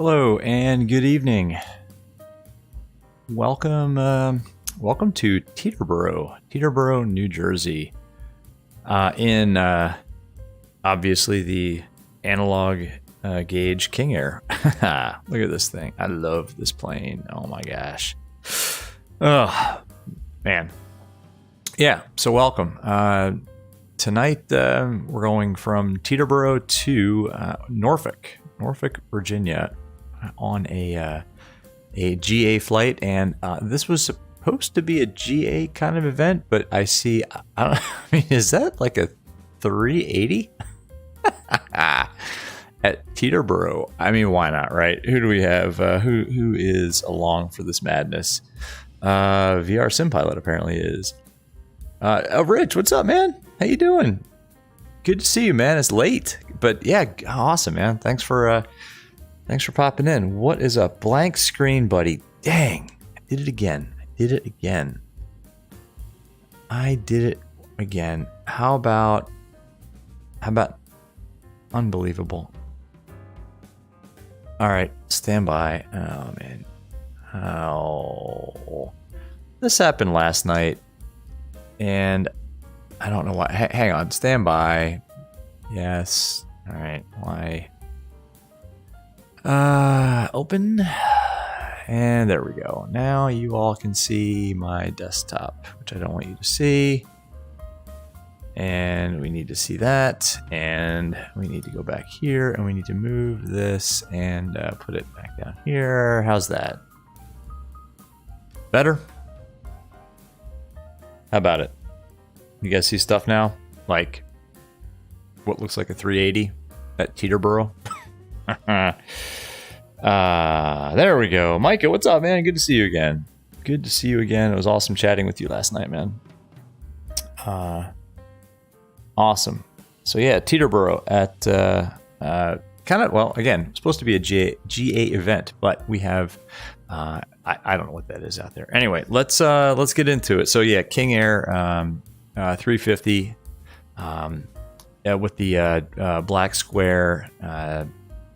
Hello and good evening. Welcome to Teterboro, New Jersey. In obviously the analog gauge King Air. Look at this thing. I love this plane. Oh my gosh. Oh man. Yeah. So welcome. Tonight we're going from Teterboro to Norfolk, Virginia, on a GA flight, and this was supposed to be a GA kind of event, but I see. I mean, is that like a 380 at Teterboro? I mean, why not, right? Who do we have? Who is along for this madness? VR Sim Pilot apparently is. Rich, what's up, man? How you doing? Good to see you, man. It's late, but yeah, awesome, man. Thanks for popping in. What is a blank screen, buddy? Dang, I did it again. How about unbelievable? All right, stand by. Oh man. Oh, this happened last night, and I don't know why. Hang on, stand by. Yes. All right. Why? Open. And there we go. Now you all can see my desktop, which I don't want you to see. And we need to see that. And we need to go back here, and we need to move this and put it back down here. How's that? Better? How about it? You guys see stuff now? Like what looks like a 380 at Teterboro? There we go. Micah, what's up, man? Good to see you again. It was awesome chatting with you last night, man. Awesome. So yeah, Teterboro at kind of, well, again, supposed to be a GA event, but we have I don't know what that is out there. Anyway, let's get into it. So yeah, King Air 350 with the black square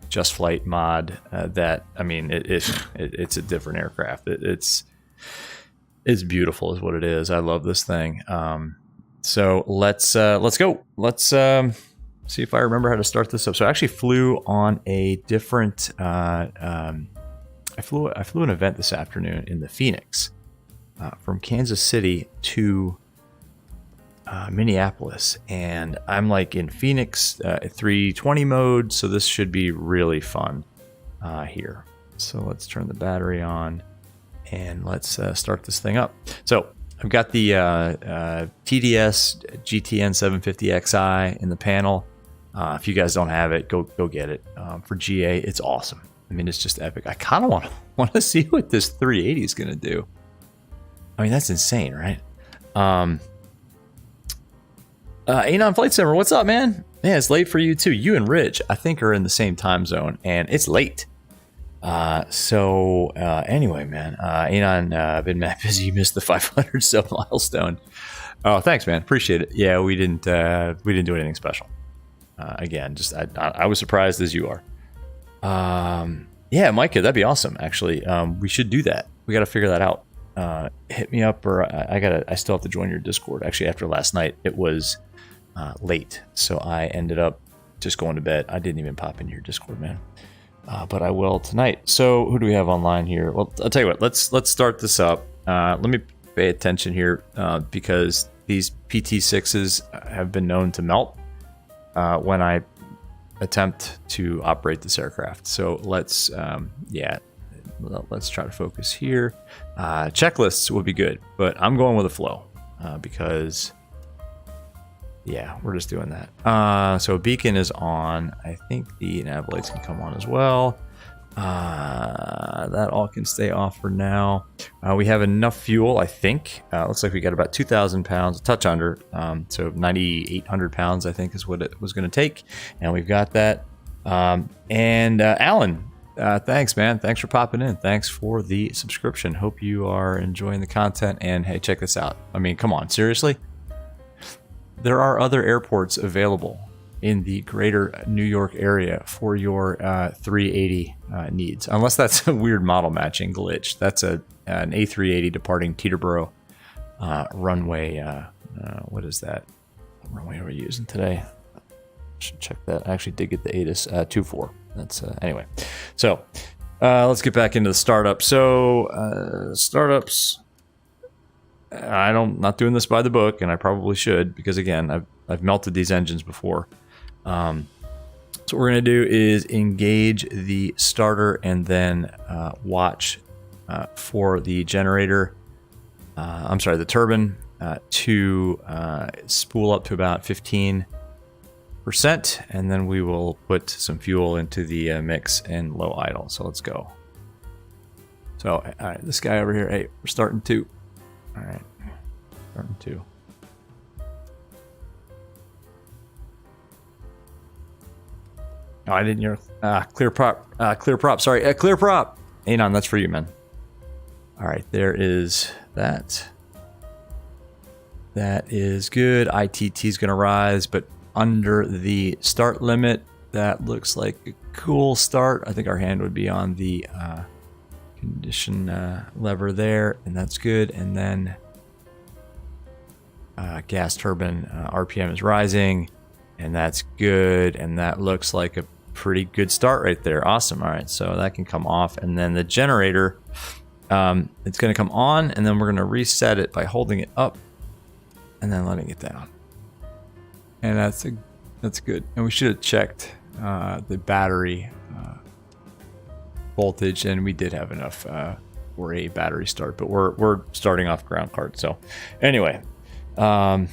JustFlight mod. That, I mean, it's a different aircraft. It's beautiful, is what it is. I love this thing. So let's go. Let's see if I remember how to start this up. So I actually flew on a different. I flew an event this afternoon in the Phoenix from Kansas City to Minneapolis, and I'm like in Phoenix 320 mode, so this should be really fun here. So let's turn the battery on and let's start this thing up. So I've got the TDS GTN 750Xi in the panel. If you guys don't have it, go get it. For GA, it's awesome. I mean, it's just epic. I kind of want to see what this 380 is going to do. I mean, that's insane, right? Anon Flight Simmer, what's up, man? Yeah, it's late for you too. You and Rich, I think, are in the same time zone, and it's late. Anyway, man, Anon, I've been mad busy. You missed the 500 sub milestone. Oh, thanks, man. Appreciate it. Yeah, we didn't do anything special. Again, just I was surprised as you are. Yeah, Micah, that'd be awesome. Actually, we should do that. We got to figure that out. Hit me up, or I still have to join your Discord. Actually, after last night, it was late, so I ended up just going to bed. I didn't even pop into your Discord, man. But I will tonight. So who do we have online here? Well, I'll tell you what. Let's start this up. Let me pay attention here because these PT6s have been known to melt when I attempt to operate this aircraft. So let's try to focus here. Checklists would be good, but I'm going with a flow because yeah, we're just doing that. So beacon is on. I think the nav lights can come on as well. That all can stay off for now. We have enough fuel, I think. Looks like we got about 2,000 pounds, a touch under. So 9,800 pounds, I think, is what it was going to take. And we've got that. And Alan, thanks, man. Thanks for popping in. Thanks for the subscription. Hope you are enjoying the content. And hey, check this out. I mean, come on, seriously? There are other airports available in the greater New York area for your 380 needs, unless that's a weird model matching glitch. That's an A380 departing Teterboro runway. What is that? What runway are we using today? Should check that. I actually did get the ATIS 24. That's anyway. So let's get back into the startup. So startups. Not doing this by the book, and I probably should, because again, I've melted these engines before. So what we're gonna do is engage the starter and then watch for the generator. The turbine to spool up to about 15%, and then we will put some fuel into the mix and low idle. So let's go. So all right, this guy over here. Hey, we're starting to. All right, starting to. Oh, I didn't hear. Clear prop. Sorry, clear prop. Anon, that's for you, man. All right, there is that. That is good. ITT is going to rise, but under the start limit. That looks like a cool start. I think our hand would be on the condition lever there, and that's good. And then gas turbine RPM is rising, and that's good. And that looks like a pretty good start right there. Awesome. All right, so that can come off, and then the generator, it's going to come on, and then we're going to reset it by holding it up and then letting it down. And that's good. And we should have checked the battery voltage, and we did have enough for a battery start, but we're starting off ground card. So anyway, Mike,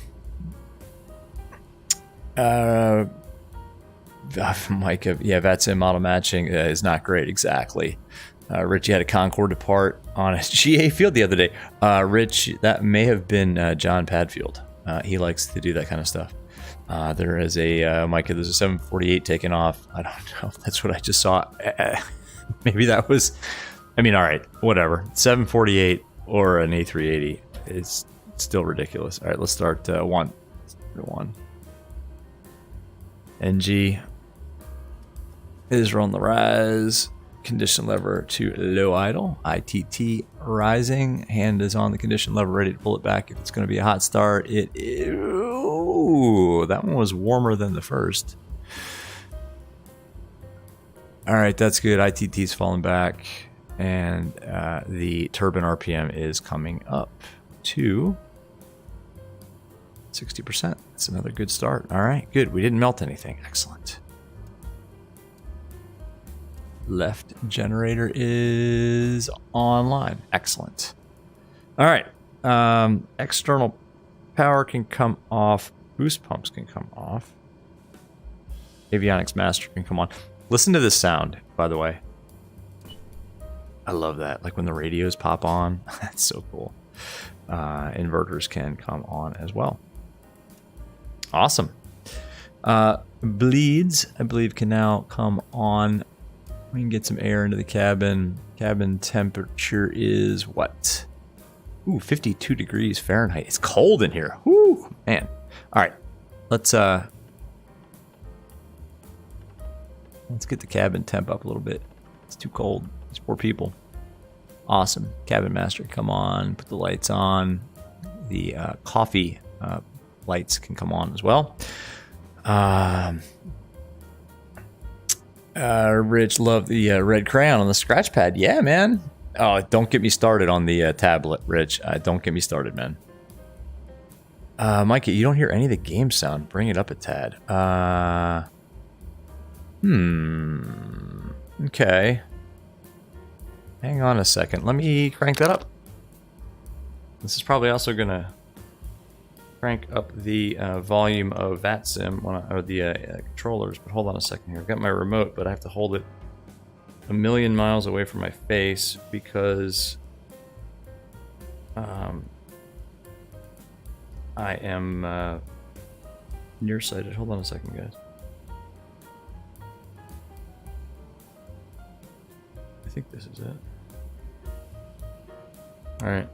VATSIM model matching is not great. Exactly. Richie had a Concorde depart on a GA field the other day. Rich, that may have been John Padfield. He likes to do that kind of stuff. There is a Micah. There's a 748 taking off. I don't know if that's what I just saw. Maybe that was. I mean, all right, whatever. 748 or an A380 is still ridiculous. All right, let's start one. NG is on the rise. Condition lever to low idle. ITT rising. Hand is on the condition lever, ready to pull it back if it's going to be a hot start. Ooh, that one was warmer than the first. All right, that's good. ITT's falling back, and the turbine RPM is coming up to 60%. That's another good start. All right, good. We didn't melt anything. Excellent. Left generator is online. Excellent. All right. External power can come off. Boost pumps can come off. Avionics master can come on. Listen to this sound, by the way. I love that. Like when the radios pop on. That's so cool. Inverters can come on as well. Awesome. Bleeds, I believe, can now come on. We can get some air into the cabin. Cabin temperature is what? Ooh, 52 degrees Fahrenheit. It's cold in here. Woo, man. All right, let's get the cabin temp up a little bit. It's too cold. These poor people. Awesome. Cabin master, come on. Put the lights on. The coffee lights can come on as well. Rich, love the red crayon on the scratch pad. Yeah, man. Oh, don't get me started on the tablet, Rich. Don't get me started, man. Mikey, you don't hear any of the game sound. Bring it up a tad. Okay. Hang on a second. Let me crank that up. This is probably also going to crank up the volume of VATSIM or the controllers. But hold on a second here. I've got my remote, but I have to hold it a million miles away from my face because I am nearsighted. Hold on a second, guys. I think this is it. All right.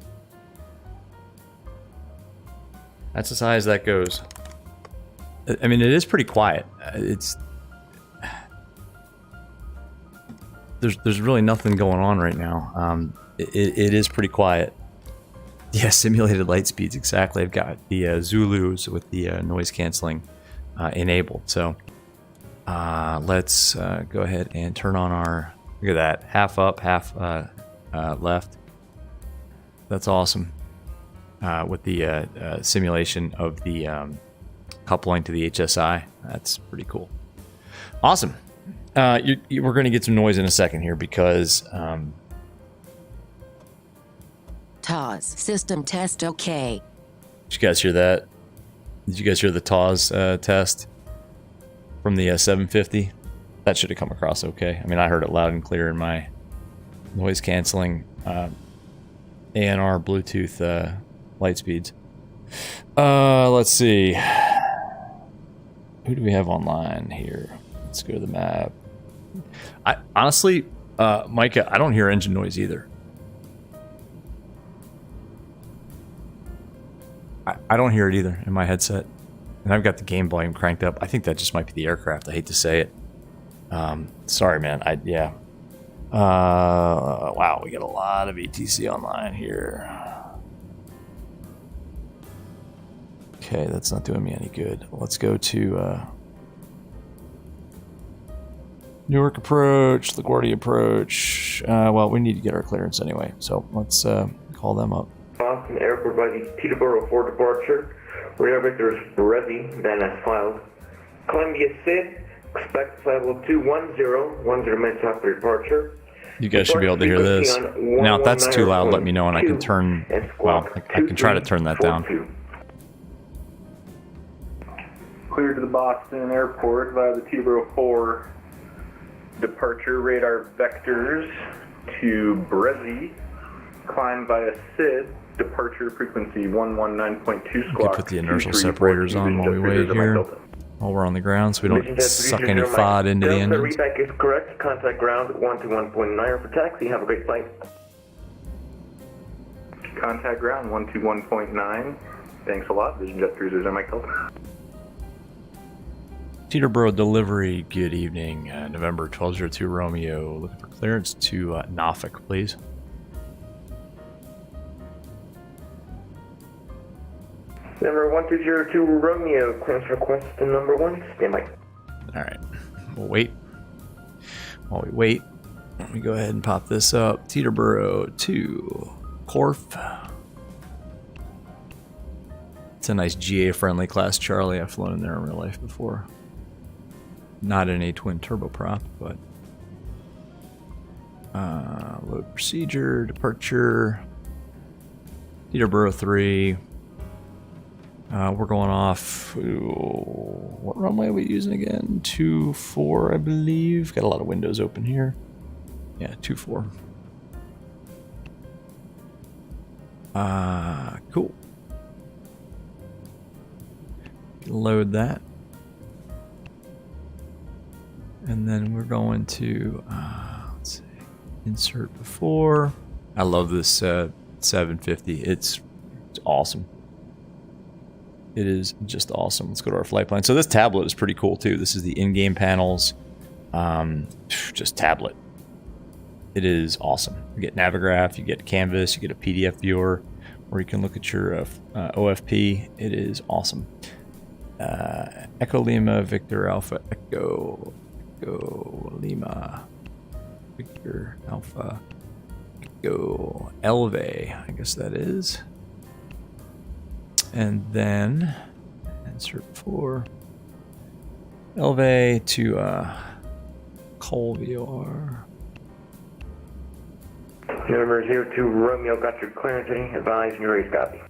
That's as high as that goes. I mean, it is pretty quiet. There's really nothing going on right now. It is pretty quiet. Yeah, simulated light speeds, exactly. I've got the Zulus with the noise canceling enabled. So let's go ahead and turn on our, look at that, half up, half left. That's awesome. With the simulation of the coupling to the HSI. That's pretty cool. Awesome. We're going to get some noise in a second here because... TOS system test okay. Did you guys hear that? Did you guys hear the TOS test from the 750? That should have come across okay. I mean, I heard it loud and clear in my noise canceling ANR Bluetooth light speeds. Let's see. Who do we have online here? Let's go to the map. Honestly, Micah, I don't hear engine noise either. I don't hear it either in my headset. And I've got the game volume cranked up. I think that just might be the aircraft. I hate to say it. Sorry, man. Yeah. Wow, we got a lot of ETC online here. Okay, that's not doing me any good. Let's go to Newark approach, LaGuardia approach. Well, we need to get our clearance anyway, so let's call them up. Boston Airport by the Teterboro for departure. Radar vectors ready, then as filed. Columbia SID, expect flight level 210, minutes after departure. You guys should be able to hear this. Now, if that's too loud, let me know and I can turn, well, I can try to turn that down. Clear to the Boston Airport via the Teterboro 4 departure. Radar vectors to Brezzy. Climb via SID. Departure frequency 119.2 squawk. We could put the inertial separators on while we wait here. While we're on the ground so we don't suck any FOD into the engines. Readback is correct. Contact ground 121.9 for taxi. Have a great flight. Contact ground 121.9. Thanks a lot. VisionJet cruisers are Mike Delta. Teterboro delivery. Good evening. November 1202 Romeo. Looking for clearance to Norfolk, please. Number 1202 Romeo, clearance request to number 1, stand by. Alright, we'll wait. While we wait, let me go ahead and pop this up. Teterboro to Corf. It's a nice GA-friendly class Charlie. I've flown in there in real life before. Not in a twin turboprop, but... load procedure, departure. Teterboro 3. We're going off, what runway are we using again? 24, I believe. Got a lot of windows open here. Yeah, 24. Cool. Load that. And then we're going to, let's see, insert before. I love this 750. It's awesome. It is just awesome. Let's go to our flight plan. So this tablet is pretty cool too. This is the in-game panels, just tablet. It is awesome. You get Navigraph, you get Canvas, you get a PDF viewer where you can look at your OFP. It is awesome. Echo Lima, Victor Alpha, Echo Lima, Victor Alpha, Echo Elve, I guess that is. And then insert for Elve to Colvior. Number 02 Romeo, got your clearance. Advise and your race copy.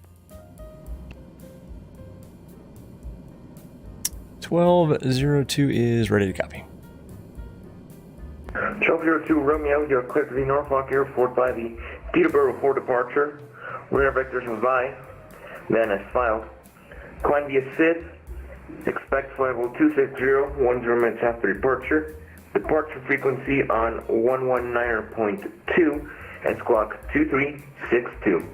1202 is ready to copy. 1202 Romeo, you're cleared to the Norfolk Airport by the Teterboro for departure. Radar vectors from by. Then as filed. Climb via SID. Expect flight level 260, minutes after departure. Departure frequency on 119.2 and squawk 2362.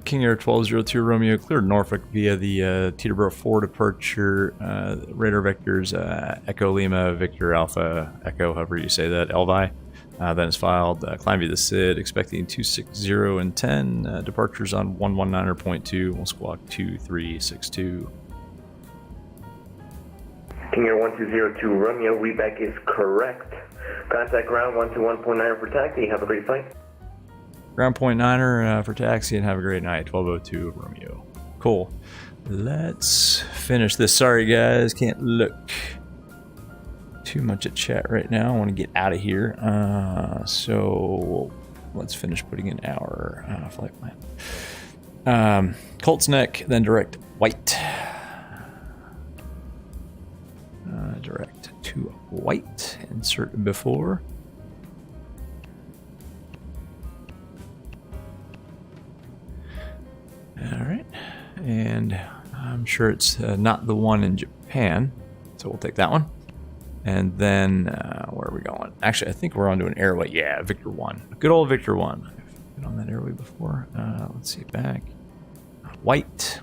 King Air 1202 Romeo cleared Norfolk via the Teterboro 4 departure. Radar vectors Echo Lima, Victor Alpha, Echo, however you say that, Elvi. Then it's filed. Climb via the SID, expecting 260 and 10. Departures on 119.2. We'll squawk 2362. King Air 1202 Romeo, readback is correct. Contact ground 121.9 for taxi. Have a great flight. Ground point niner for taxi and have a great night. 1202 Romeo. Cool. Let's finish this. Sorry guys, can't look too much at chat right now. I want to get out of here. So let's finish putting in our flight plan. Colt's neck, then direct white. Direct to white. Insert before. Alright, and I'm sure it's not the one in Japan, so we'll take that one. And then, where are we going? Actually, I think we're onto an airway. Yeah, Victor 1. Good old Victor 1. I've been on that airway before. Let's see, back. White.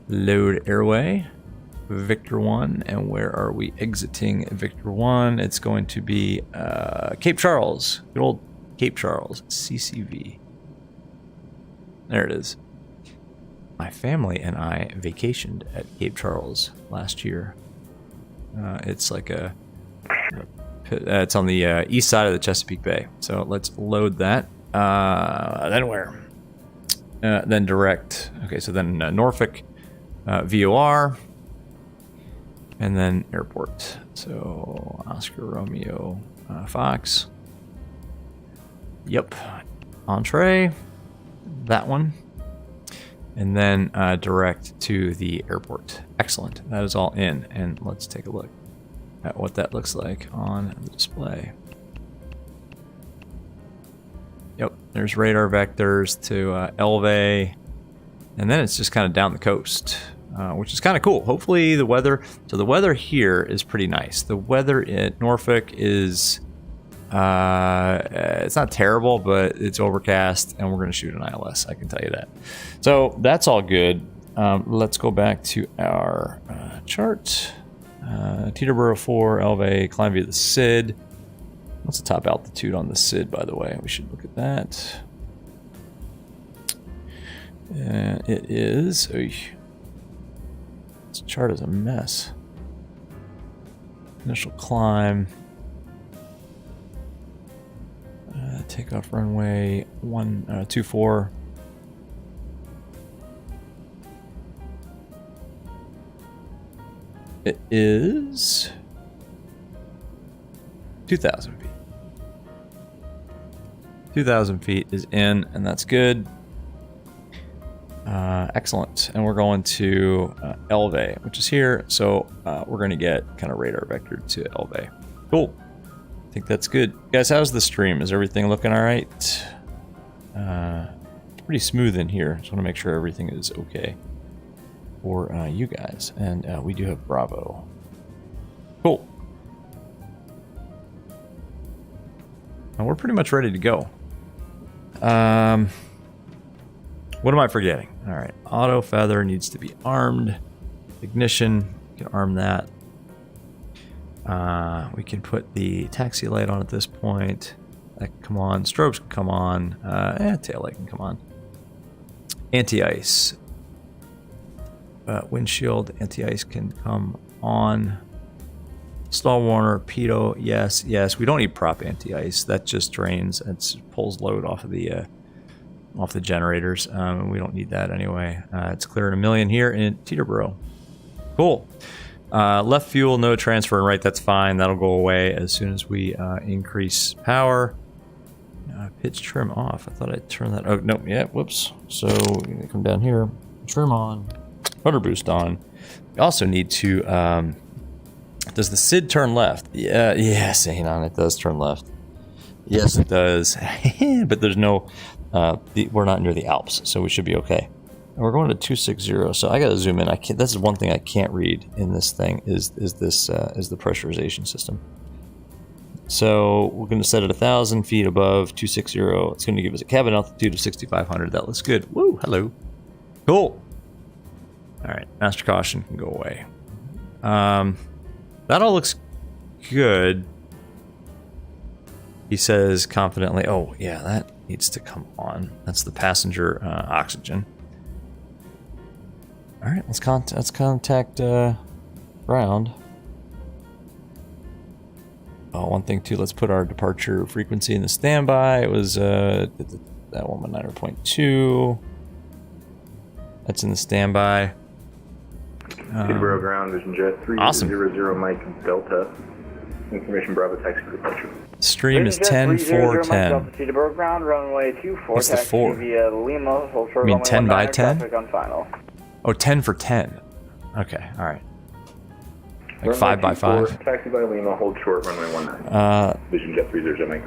Load airway. Victor 1. And where are we exiting Victor 1? It's going to be Cape Charles. Good old Cape Charles. CCV. There it is. My family and I vacationed at Cape Charles last year. It's like it's on the east side of the Chesapeake Bay. So let's load that. Then where? Then direct. Okay, so then Norfolk, VOR, and then airport. So Oscar Romeo Fox. Yep. Entree. That one. And then direct to the airport. Excellent. That is all in. And let's take a look at what that looks like on the display. Yep, there's radar vectors to Elve. And then it's just kind of down the coast, which is kind of cool. Hopefully the weather... So the weather here is pretty nice. The weather at Norfolk is... it's not terrible, but it's overcast, and we're going to shoot an ILS, I can tell you that. So that's all good. Let's go back to our chart. Teterboro 4, Elve, climb via the SID. What's the top altitude on the SID, by the way? We should look at that. It is... This chart is a mess. Initial climb. Takeoff runway 24. It is 2,000 feet. 2,000 feet is in, and that's good. Excellent. And we're going to Elve, which is here. So we're going to get kind of radar vector to Elve. Cool. I think that's good. Guys, how's the stream? Is everything looking all right? It's pretty smooth in here. Just want to make sure everything is okay for you guys. And we do have Bravo. Cool. And we're pretty much ready to go. What am I forgetting? All right. Auto feather needs to be armed. Ignition, we can arm that. We can put the taxi light on at this point. That can come on. Strobes can come on. Tail light can come on. Anti-ice. Windshield anti-ice can come on. Stall warner, pitot, yes, yes. We don't need prop anti-ice. That just drains. It pulls load off of the generators. We don't need that anyway. It's clearing 1 million here in Teterboro. Cool. Left fuel, no transfer, and right, that's fine. That'll go away as soon as we increase power. Pitch trim off. I thought I'd turn that. Oh, no, yeah, whoops. So we're going to come down here. Trim on. Rudder boost on. We also need to... does the SID turn left? Yeah, yes, hang on, it does turn left. Yes, it does. But there's no... we're not near the Alps, so we should be okay. And we're going to 260, so I gotta zoom in. I can't. This is one thing I can't read in this thing is the pressurization system. So we're going to set it 1,000 feet above 260. It's going to give us a cabin altitude of 6,500. That looks good. Woo, hello. Cool. All right, master caution can go away. That all looks good. He says confidently, oh, yeah, that needs to come on. That's the passenger oxygen. All right, let's contact ground. Oh, one thing too, let's put our departure frequency in the standby. It was that 119.2. That's in the standby. Teterboro ground, Vision Jet 300 awesome. Mike Delta. Information Bravo taxi for departure. Stream is 10-4-10. Teterboro ground, runway 24. What's the 4? Via Lima, hold short, You mean 10 by 10? traffic on final. Oh, 10 for 10. Okay, all right. Like Runway 5 by 5. 24, taxi by Lima, hold short, runway 19. Vision Jet 300 Mike.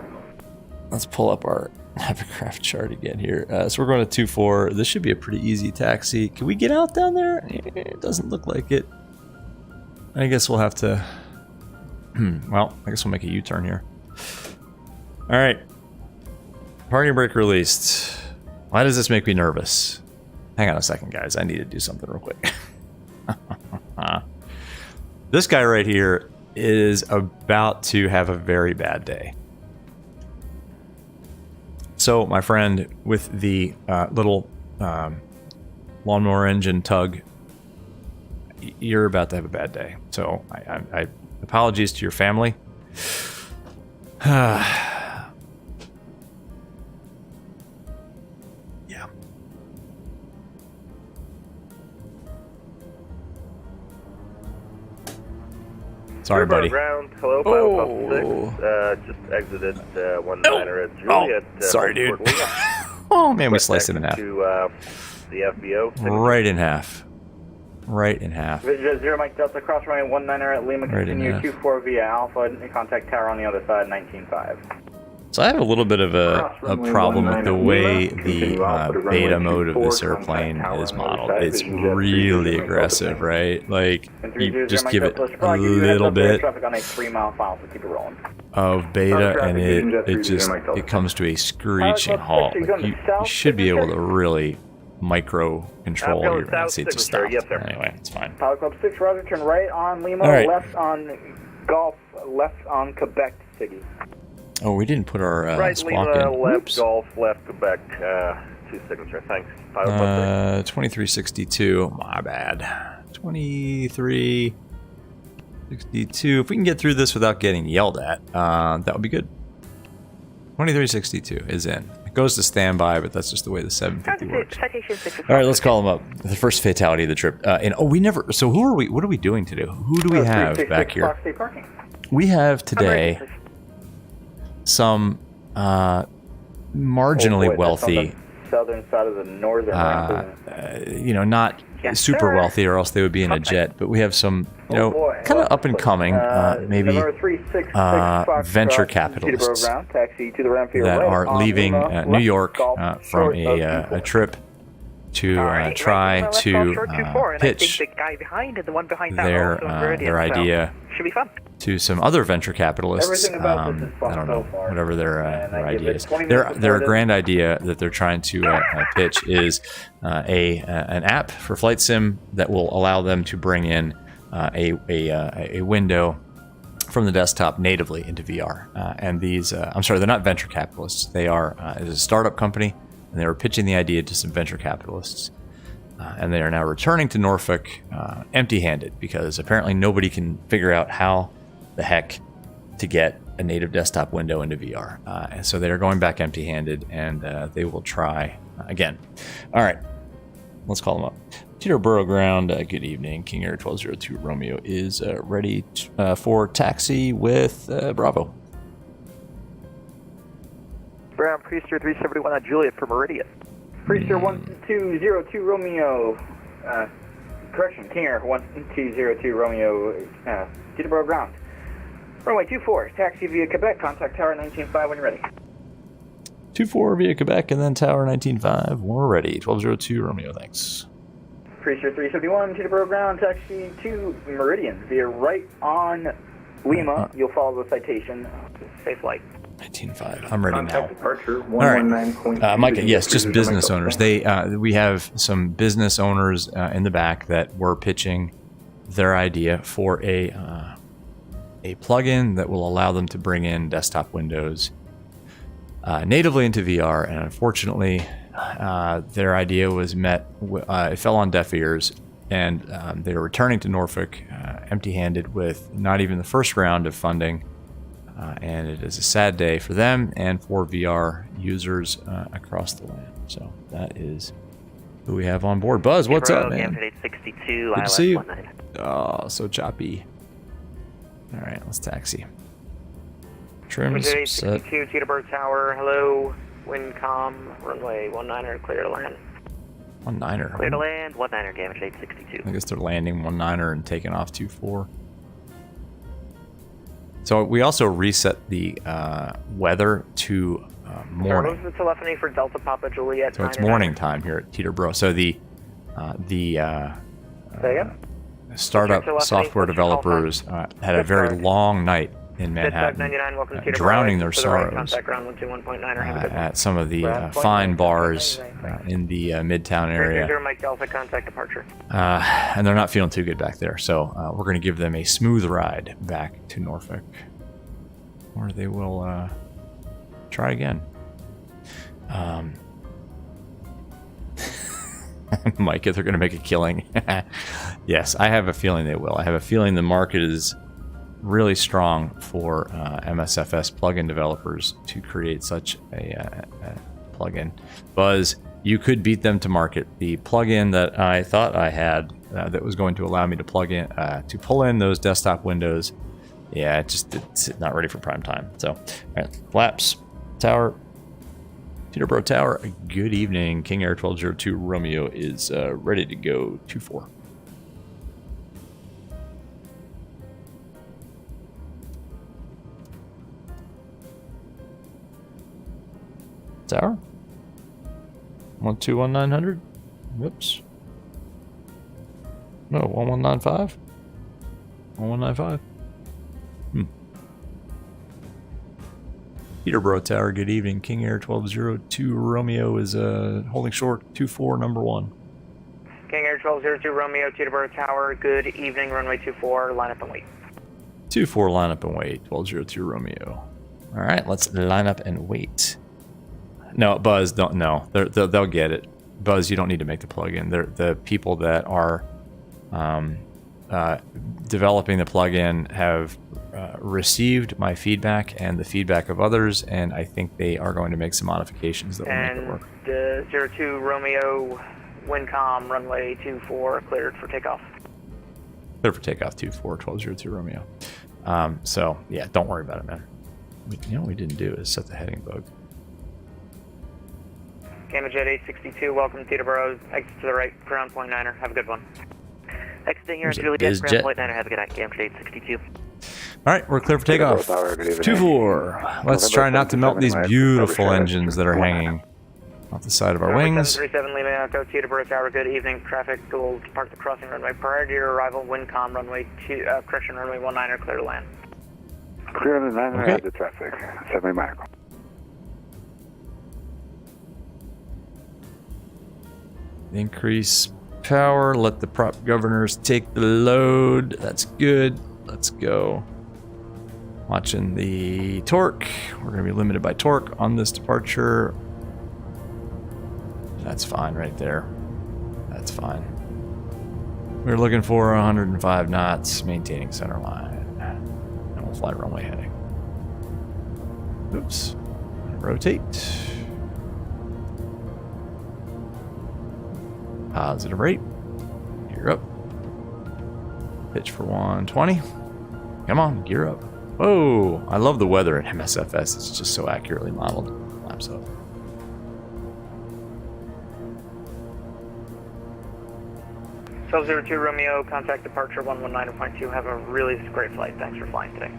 Let's pull up our hovercraft chart again here. So we're going to 2-4. This should be a pretty easy taxi. Can we get out down there? It doesn't look like it. I guess we'll have to... well, I guess we'll make a U-turn here. All right. Parking brake released. Why does this make me nervous? Hang on a second, guys. I need to do something real quick. This guy right here is about to have a very bad day. So, my friend with the little lawnmower engine tug, you're about to have a bad day. So, I apologies to your family. Yeah. Sorry, buddy. Ground, hello, Pilot 6. Just exited 19er at Juliet. Sorry, dude. Oh, man, we sliced him in half. To the FBO. Right in half. Right in half. Vision 0 Mike Delta, cross runway 19er at Lima, Right in continue half. 24 via Alpha, and contact tower on the other side, 19.5. So I have a little bit of a problem with the way the beta mode of this airplane is modeled. It's really aggressive, right? Like, you just give it a little bit of beta and it comes to a screeching halt. Like, you should be able to really micro control here. See, it just stopped. Anyway, it's fine. Pilot Club 6, roger, turn right on Lima, right. left on Golf, left on Quebec City. Oh, we didn't put our Right, squawk Lima, in. left, Oops. Golf, left, Quebec. 2 signature, thanks. Pilot Club 6. 2362. My bad. 2362. If we can get through this without getting yelled at, that would be good. 2362 is in. It goes to standby, but that's just the way the 750 works. All right, let's call him up. The first fatality of the trip. We never. So who are we? What are we doing today? Who do we have back here? We have today some marginally wealthy, southern side of the northern not super wealthy, or else they would be in a jet. But we have some, kind of up and coming, maybe venture capitalists that are leaving New York from a trip to try to pitch their idea to some other venture capitalists. I don't know, whatever their idea is. Their grand idea that they're trying to pitch is an app for flight sim that will allow them to bring in a window from the desktop natively into VR. And these, I'm sorry, they're not venture capitalists. They are it's a startup company, and they were pitching the idea to some venture capitalists. And they are now returning to Norfolk empty-handed, because apparently nobody can figure out how the heck to get a native desktop window into VR. And so they are going back empty-handed, and they will try again. All right, let's call them up. Teterboro ground, good evening. King Air 1202 Romeo is ready for taxi with Bravo. Brown, Priester 371 on Juliet for Meridian. Priester 1202 Romeo, correction, King Air 1202 Romeo, Teterboro ground. Runway 24, taxi via Quebec, contact tower 19.5 when you're ready. 24 via Quebec and then tower 19.5. We're ready. 1202 Romeo, thanks. Priester 371, Teterboro ground, taxi to Meridian via right on Lima, you'll follow the citation. Safe flight. 19.5. I'm ready now. Contact departure All right, 119.2. Micah. Yes, just business owners. We have some business owners in the back that were pitching their idea for a plugin that will allow them to bring in desktop windows natively into VR, and unfortunately, their idea was met. It fell on deaf ears, and they were returning to Norfolk empty-handed with not even the first round of funding. And it is a sad day for them and for VR users across the land. So that is who we have on board. Buzz, what's up, man? 62, Good to see you. Oh, so choppy. All right, let's taxi. Trims set. 62, Teterboro Tower, hello. Windcom, runway 19er, clear to land. 19er. Clear to land, 19er, damage 862. I guess they're landing 19er and taking off 24. So we also reset the weather to morning. Move the telephony for Delta Papa Juliet. So it's morning time here at Teterboro. So the startup software developers had a very long night in Manhattan, drowning their sorrows at some of the fine bars in the Midtown area. And they're not feeling too good back there. So we're going to give them a smooth ride back to Norfolk, or they will try again. Mike, if they're going to make a killing. Yes, I have a feeling they will. I have a feeling the market is really strong for MSFS plugin developers to create such a plugin. Buzz, you could beat them to market. The plugin that I thought I had that was going to allow me to plug in to pull in those desktop windows, yeah, it's not ready for prime time. So, all right, flaps, tower, Teterboro Tower. Good evening. King Air 1202 Romeo is ready to go 2-4. Tower 121-900. Whoops. No, 1195. 1195. Teterboro Tower, good evening. King Air 1202 Romeo is holding short 24, number 1. King Air 1202 Romeo, Teterboro Tower, good evening, runway 24, line up and wait. 24, line up and wait. 1202 Romeo. All right, let's line up and wait. No, Buzz, don't. No, they'll get it. Buzz, you don't need to make the plugin. They're the people that are developing the plugin have received my feedback and the feedback of others, and I think they are going to make some modifications that will make it work. 02 Romeo, Windcom, runway 24, cleared for takeoff. Cleared for takeoff 24, 1202 Romeo. So yeah, don't worry about it, man. You know what we didn't do is set the heading bug. Camajet 862, welcome to Teterboro. Exit to the right, ground point 9er. Have a good one. Exiting here on Juliet, ground point 9er. Have a good night. Camajet 862. All right, we're clear for takeoff. 2-4. Let's try not to melt these beautiful engines that are hanging off the side of our wings. 737 Lima Echo, Teterboro Tower. Good evening. Traffic will depart the crossing runway prior to your arrival. Windcom runway 2, correction runway 19er. Clear to land. Clear to 9er. Okay. Add the traffic. 70 micro. Increase power, let the prop governors take the load. That's good. Let's go. Watching the torque. We're going to be limited by torque on this departure. That's fine right there. That's fine. We're looking for 105 knots, maintaining center line. And we'll fly runway heading. Oops. Rotate. Positive rate. Gear up. Pitch for 120. Come on, gear up. Whoa! I love the weather in MSFS. It's just so accurately modeled. Flaps up. Two Romeo, contact departure 119.2. Have a really great flight. Thanks for flying today.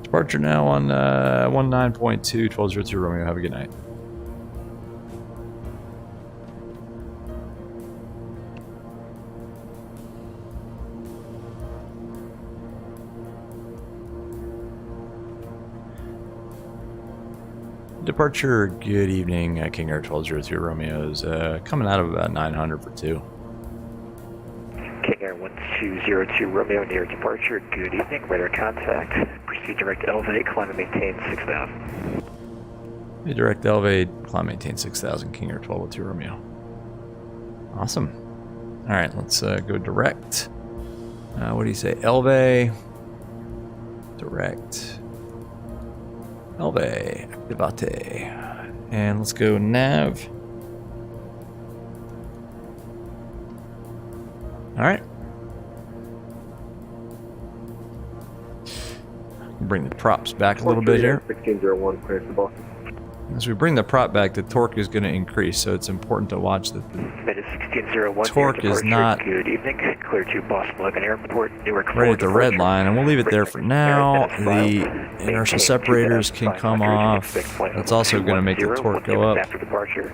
Departure now on 19.2, 1202 Romeo. Have a good night. Departure, good evening, King Air 1203 Romeo's coming out of about 900 for 2. King Air 1202 Romeo near departure, good evening, radar contact. Proceed direct elevate, climb and maintain 6,000. Direct elevate, climb maintain 6,000, King Air 1202 Romeo. Awesome. Alright, let's go direct. What do you say? Elevate. Direct. Elevate. Activate. And let's go nav. Alright. Bring the props back a little bit here. 1601, clear to Boston. As we bring the prop back, the torque is going to increase, so it's important to watch that the 1601, torque is not good evening, clear to Boston Logan Airport, Newark right at the red line, and we'll leave it there for now. The inertial separators can come off. That's also going to make the torque go up. After departure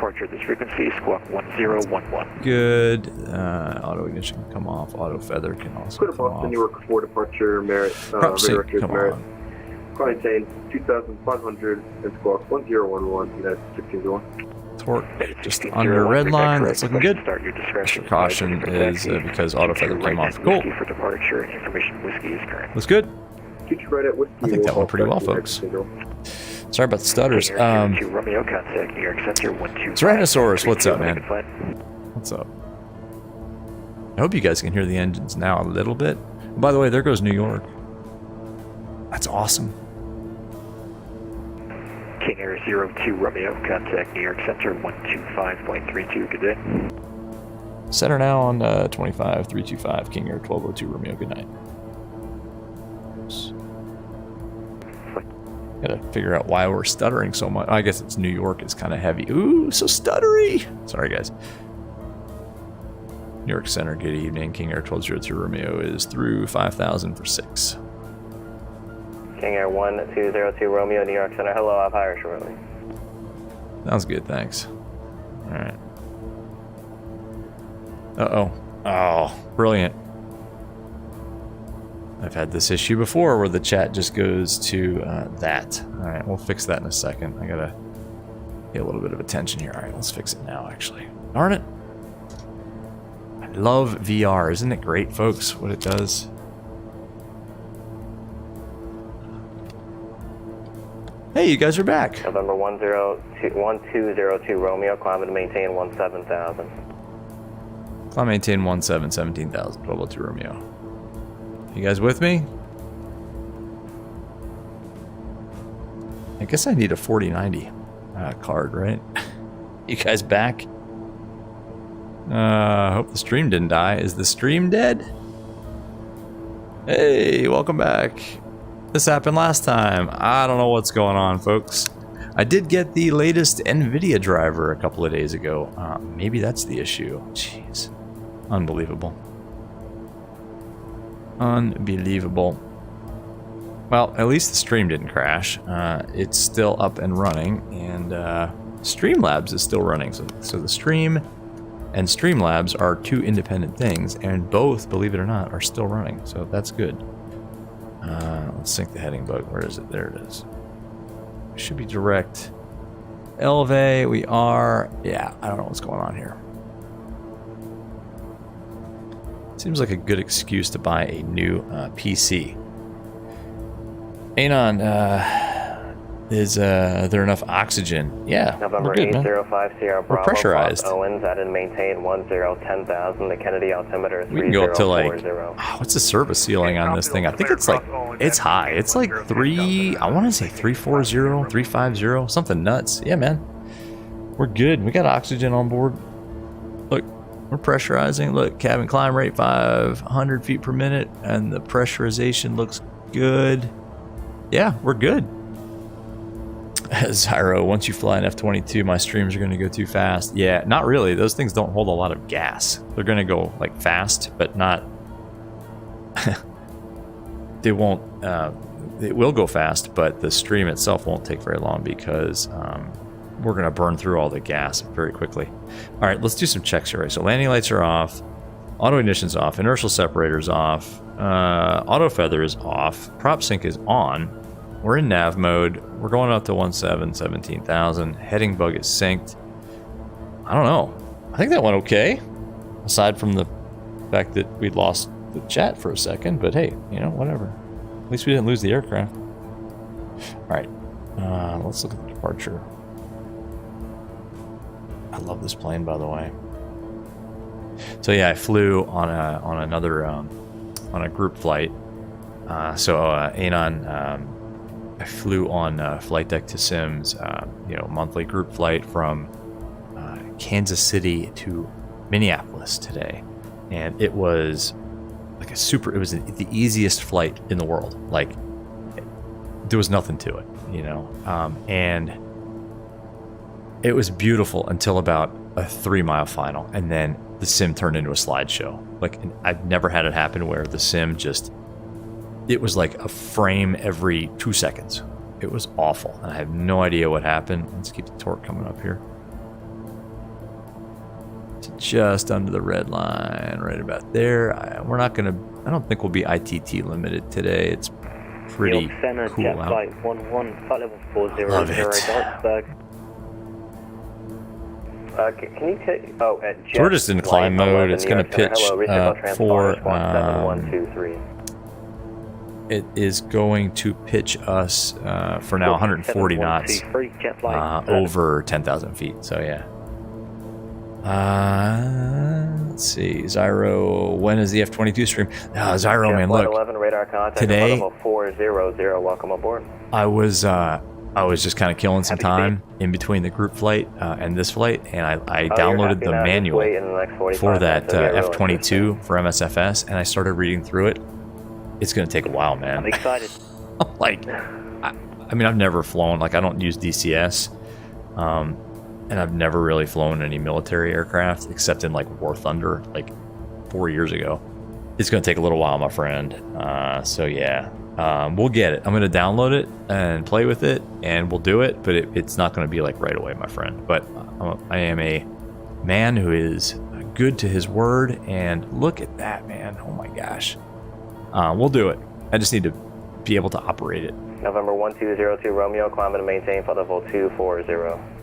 at this frequency, squawk 1011. Good. Auto ignition can come off. Auto feather can also come off. Newark 4 departure, Merit. Prop sync, come on. Maintain 2,500 and squawk 1011. That's 1601. Torque just under red line. That's looking good. Extra caution is because auto feather came off. Cool. For departure, information whiskey is current. That's good. Right at whiskey, I think that went pretty well, folks. Sorry about the stutters. Romeo contact New York Center 125. Tyrannosaurus, what's up, man? What's up? I hope you guys can hear the engines now a little bit. By the way, there goes New York. That's awesome. King Air 02 Romeo, contact New York Center 125.32, good day. Center now on 25325, King Air 1202 Romeo, good night. Gotta figure out why we're stuttering so much. I guess it's New York is kind of heavy. Ooh, so stuttery. Sorry, guys. New York Center, good evening. King Air 1202 Romeo is through 5,000 for 6. King Air 1202 Romeo, New York Center. Hello, I've hired shortly. Sounds good, thanks. Alright. Uh-oh. Oh, brilliant. I've had this issue before where the chat just goes to that. Alright, we'll fix that in a second. I gotta get a little bit of attention here. Alright, let's fix it now, actually. Darn it. I love VR. Isn't it great, folks, what it does? Hey, you guys are back. November 1202 Romeo, climb and maintain 17,000. Climb maintain 17,000, 1202 Romeo. You guys with me? I guess I need a 4090 card, right? You guys back? Hope the stream didn't die. Is the stream dead? Hey, welcome back. This happened last time. I don't know what's going on, folks. I did get the latest NVIDIA driver a couple of days ago. Maybe that's the issue. Jeez. Unbelievable. Unbelievable. Well, at least the stream didn't crash. It's still up and running, and Streamlabs is still running. So the stream and Streamlabs are two independent things, and both, believe it or not, are still running. So that's good. Let's sync the heading bug. Where is it? There it is. It should be direct. Elevate, we are... Yeah, I don't know what's going on here. Seems like a good excuse to buy a new PC. Anon, is there enough oxygen? Yeah, November we're good, 805 Sierra Bravo. We're pressurized. Owens, added and maintain 10,000. The Kennedy altimeter is 3040. We can go up to like... what's the service ceiling on this thing? I think it's like... It's high. It's like 3... I want to say 340, 350, something nuts. Yeah, man. We're good. We got oxygen on board. Look, we're pressurizing. Look, cabin climb rate 500 feet per minute, and the pressurization looks good. Yeah, we're good. Zyro, once you fly an F-22, my streams are going to go too fast. Yeah, not really. Those things don't hold a lot of gas. They're going to go like fast, but not... They won't... it will go fast, but the stream itself won't take very long because we're going to burn through all the gas very quickly. All right, let's do some checks here. So landing lights are off. Auto ignition's off. Inertial separator's off. Auto feather is off. Prop sync is on. We're in nav mode. We're going up to 17,000. Heading bug is synced. I don't know. I think that went okay. Aside from the fact that we lost the chat for a second, but hey, you know, whatever. At least we didn't lose the aircraft. All right, let's look at the departure. I love this plane, by the way. So yeah, I flew on another on a group flight. Anon, I flew on flight deck to Sims, monthly group flight from Kansas City to Minneapolis today, and it was like it was the easiest flight in the world. Like, there was nothing to it, you know, and it was beautiful until about a 3-mile final, and then the sim turned into a slideshow. Like, I've never had it happen where the sim it was like a frame every 2 seconds. It was awful, and I have no idea what happened. Let's keep the torque coming up here. It's just under the red line, right about there. I don't think we'll be ITT limited today. It's pretty cool out. Love it. Can you take? Oh, at so we're just in climb mode. It's going to pitch for. It is going to pitch us for now 140 knots over 10,000 feet. So yeah. Let's see, Zyro. When is the F-22 stream? Zyro, man, look. 11 radar contact. Today, 400. Welcome aboard. I was just kind of killing some time in between the group flight and this flight, and I downloaded the manual for that F-22 for MSFS, and I started reading through it. It's going to take a while, man. I'm excited. Like, I mean, I've never flown. Like, I don't use DCS. And I've never really flown any military aircraft except in like War Thunder, like 4 years ago. It's going to take a little while, my friend. So yeah, we'll get it. I'm going to download it and play with it, and we'll do it. But it's not going to be like right away, my friend. But I am a man who is good to his word, and look at that, man. Oh my gosh. We'll do it. I just need to be able to operate it. November 1202 Romeo, climbing to maintain for level 240.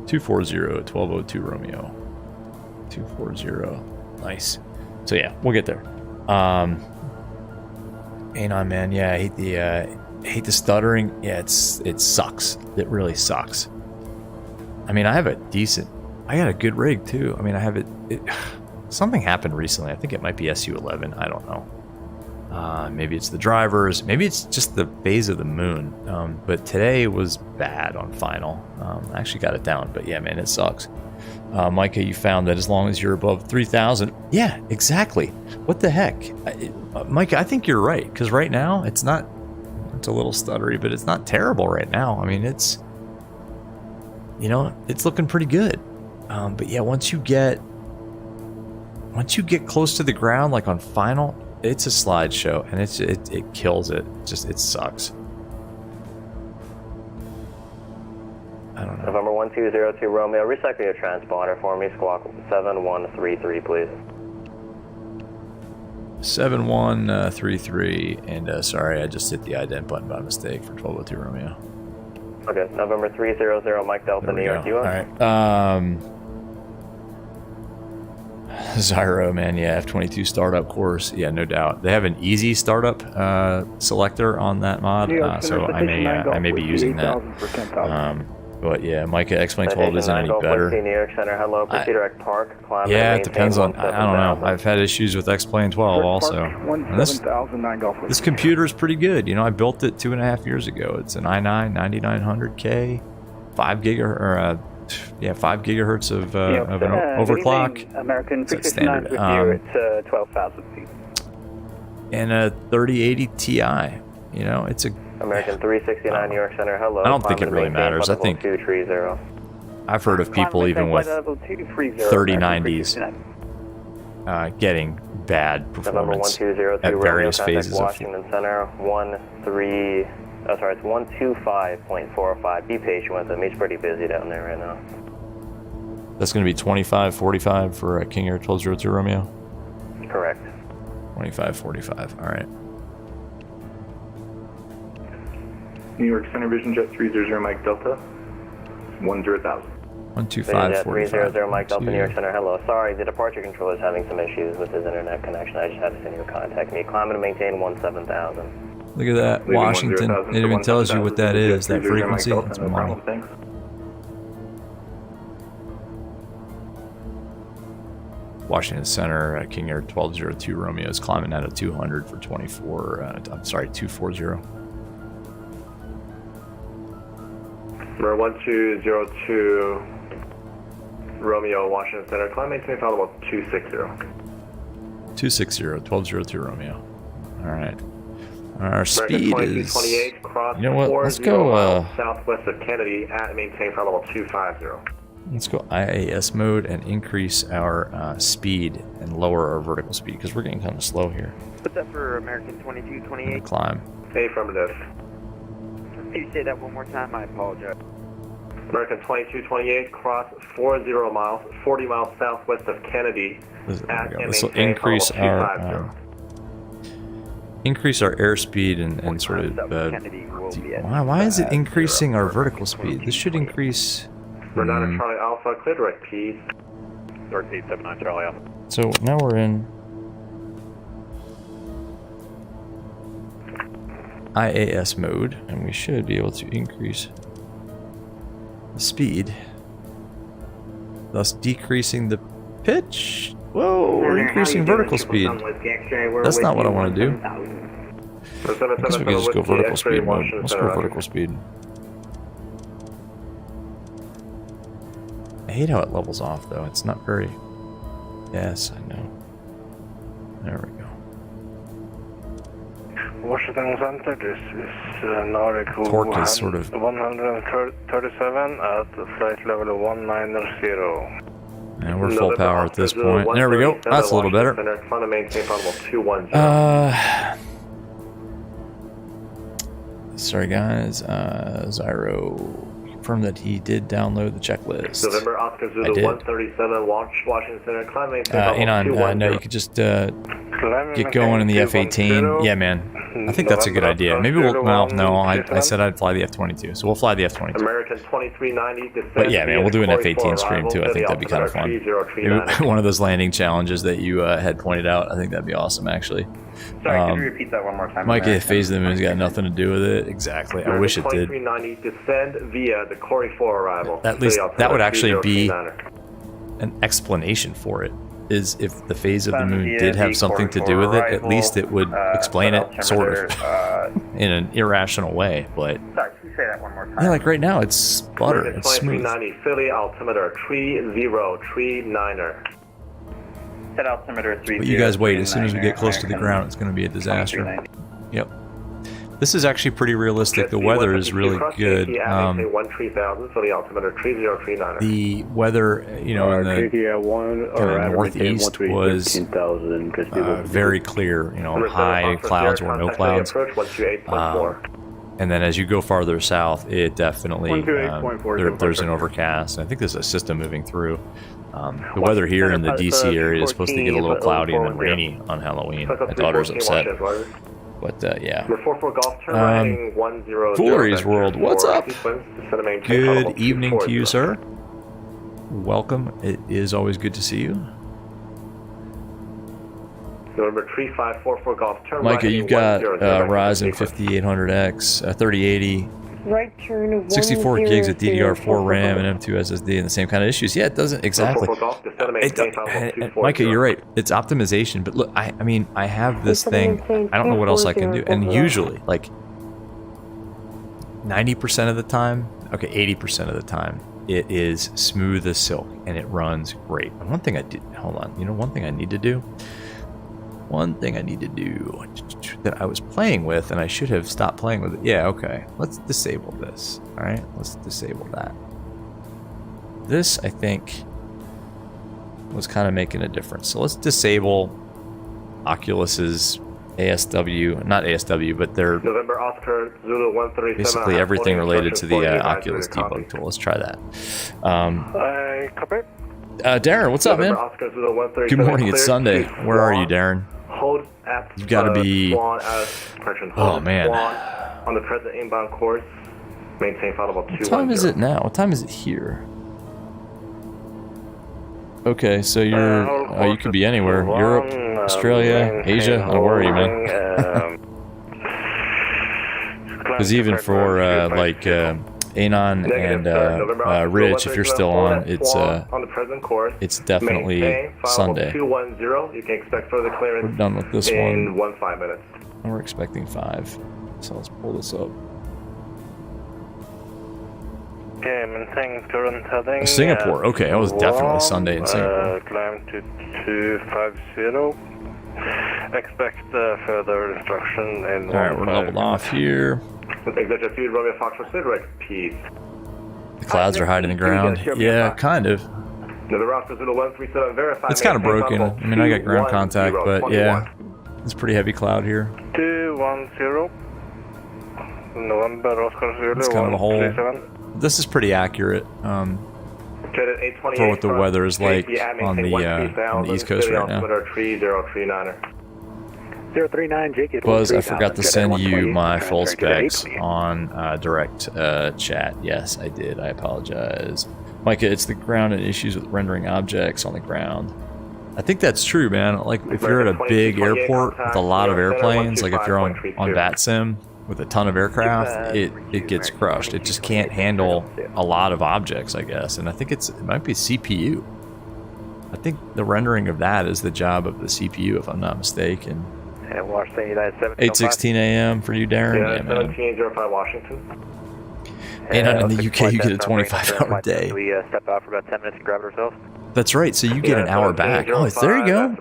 240, 1202 Romeo. 240. Nice. So yeah, we'll get there. Anon, man, yeah, I hate the stuttering. Yeah, it sucks. It really sucks. I mean, I got a good rig too. I mean, I have it something happened recently. I think it might be SU-11. I don't know. Maybe it's the drivers. Maybe it's just the phase of the moon. But today was bad on final. I actually got it down, but yeah, man, it sucks. Micah, you found that as long as you're above 3,000. Yeah, exactly. What the heck? Micah, I think you're right, because right now it's a little stuttery, but it's not terrible right now. I mean, it's looking pretty good. But yeah, once you get close to the ground, like on final, it's a slideshow, and it kills it. It sucks. I don't know. November 1202 Romeo, recycle your transponder for me. Squawk 7133, please. 7133, and sorry, I just hit the ident button by mistake for 1202 Romeo. Okay, November 300 Mike Delta, New York, All right. Zyro, man, yeah, F-22 startup course, yeah, no doubt. They have an easy startup selector on that mod, so I may be using that. But yeah, Micah, X-Plane 12 isn't any better. Yeah, it depends on, I don't know. I've had issues with X-Plane 12 also. And this computer is pretty good. You know, I built it 2.5 years ago. It's an i9 9900K, 5 gigahertz of an overclock. American It's standard. It's 12,000 feet. And a 3080 Ti. You know, it's a American 369 New York Center, hello. I don't think it really matters. I think I've heard of people even with 3090s getting bad performance at various phases of Washington Center, 125.45. Be patient with him. He's pretty busy down there right now. That's going to be 2545 for King Air 1202 Romeo? Correct. 2545, all right. New York Center Vision Jet 300 Mike Delta, 10,000. 125 300 Mike Delta, New York Center, hello. Sorry, the departure controller is having some issues with his internet connection. I just had to send you a contact me. Climbing to maintain 17,000. Look at that, Washington. It even tells you what that is, that frequency. That's money. Washington Center, King Air 1202 Romeo is climbing out of 200 for 240. Number 1202 Romeo, Washington Center, climb maintain final about 260. 260, 1202 Romeo. Alright. Our speed is... You know what, let's go... southwest of Kennedy at maintain final about 250. Let's go IAS mode and increase our speed and lower our vertical speed, because we're getting kind of slow here. What's that for American 2228? Climb. Affirmative. Can you say that one more time? I apologize. American 2228, cross 40 miles southwest of Kennedy. This will increase our airspeed and sort of. Why is it increasing our vertical speed? This should increase. Redundant Charlie Alpha, clear direct P. North 879 Charlie Alpha. So now we're in IAS mode, and we should be able to increase the speed, thus decreasing the pitch. Whoa, we're increasing vertical speed. That's not what I want to do. I guess we can just go vertical speed mode. Let's go vertical speed. I hate how it levels off, though. It's not very... Yes, I know. There we go. Washington Center, this is Norfolk Torque is sort of... 137 at flight level 190. And we're full power at this point. There we go. That's a little better. Sorry, guys. Zyro confirmed that he did download the checklist. November Oscar Zulu 137, Washington Center, climb maintain. No, you could just get going in the F-18. Yeah, man. I think that's a good idea. Maybe we'll... Well, no, I said I'd fly the F-22, so we'll fly the F-22. American 2390. But yeah, man, we'll do an F-18 stream too. I think that'd be kind of fun. Maybe one of those landing challenges that you had pointed out. I think that'd be awesome, actually. Sorry, could you repeat that one more time? Might get phase of the moon's got nothing to do with it. Exactly. I wish it did. 2390 descend via the Corey 4 arrival. At least that would actually be an explanation for it. Is if the phase of the moon did have something to do with it, at least it would explain it, sort of, in an irrational way. But sorry, can you say that one more time? Yeah, like right now, it's butter. It's smooth. 2390 Philly altimeter 3039er. Set altimeter 30. But you guys wait. As soon as we get close to the ground, it's going to be a disaster. Yep. This is actually pretty realistic. The weather is really good. The weather, you know, in the northeast was very clear. You know, high clouds or no clouds. And then as you go farther south, it definitely there's an overcast. I think there's a system moving through. The weather here in the DC area is supposed to get a little cloudy and then rainy on Halloween. My daughter's upset. But yeah. Foolery's World, what's up? Good evening to you, sir. Welcome. It is always good to see you. November 3544 Golf turn. Micah, you've got Ryzen 5800X, 3080. Right turn of 64 gigs of DDR4 RAM and M2 SSD and the same kind of issues. Yeah, it doesn't exactly. Micah, you're right. It's optimization, but look, I mean, I have this thing. I don't know what else I can do. And usually, like 90% of the time, okay, 80% of the time, it is smooth as silk and it runs great. And one thing I did, hold on, you know, one thing I need to do that I was playing with and I should have stopped playing with it. Yeah, okay. Let's disable this. All right, let's disable that. This, I think, was kind of making a difference. So let's disable Oculus's ASW, not ASW, but their November Oscar Zulu 137. Basically everything related to the Oculus debug tool. Let's try that. Darren, what's up, man? Good morning. It's Sunday. Where are you, Darren? You've got to be... Oh, man. On the present inbound course, maintain flight level 210. What time is it now? What time is it here? Okay, so you're... you could be anywhere. Europe, Australia, Asia. Oh, where are you, man? Because even for, like, Anon and Rich, if you're still on, it's definitely Sunday. 210. You can expect further clearance. We're done with this in one. 5 minutes. And we're expecting 5. So let's pull this up. Okay, maintain current heading. Singapore. Okay, it was definitely Sunday in Singapore. Climb to 250. Expect further instruction in. All right, we're leveled off here. Executive Feed, Romeo Foxtrot, Sidrick, peace. The clouds are hiding the ground. Yeah, kind of. The route is 137, verify. It's kind of broken. I mean, I got ground contact, but yeah, it's a pretty heavy cloud here. 210. November Oscar Zulu. It's kind of a hole. This is pretty accurate for what the weather is like on the East Coast right now. 039 Jacob. Buzz, I forgot to send you my full specs on direct chat. Yes, I did. I apologize. Micah, it's the ground and issues with rendering objects on the ground. I think that's true, man. Like, if you're at a big airport with a lot of airplanes, like if you're on VATSIM with a ton of aircraft, it gets crushed. It just can't handle a lot of objects, I guess. And I think it might be CPU. I think the rendering of that is the job of the CPU, if I'm not mistaken. 8:16 a.m. for you, Darren. Yeah, man. 1705 Washington. And in the UK, you get a 25-hour day. Can we step out for about 10 minutes and grab it ourselves? That's right. So you get an hour back. Oh, there you go.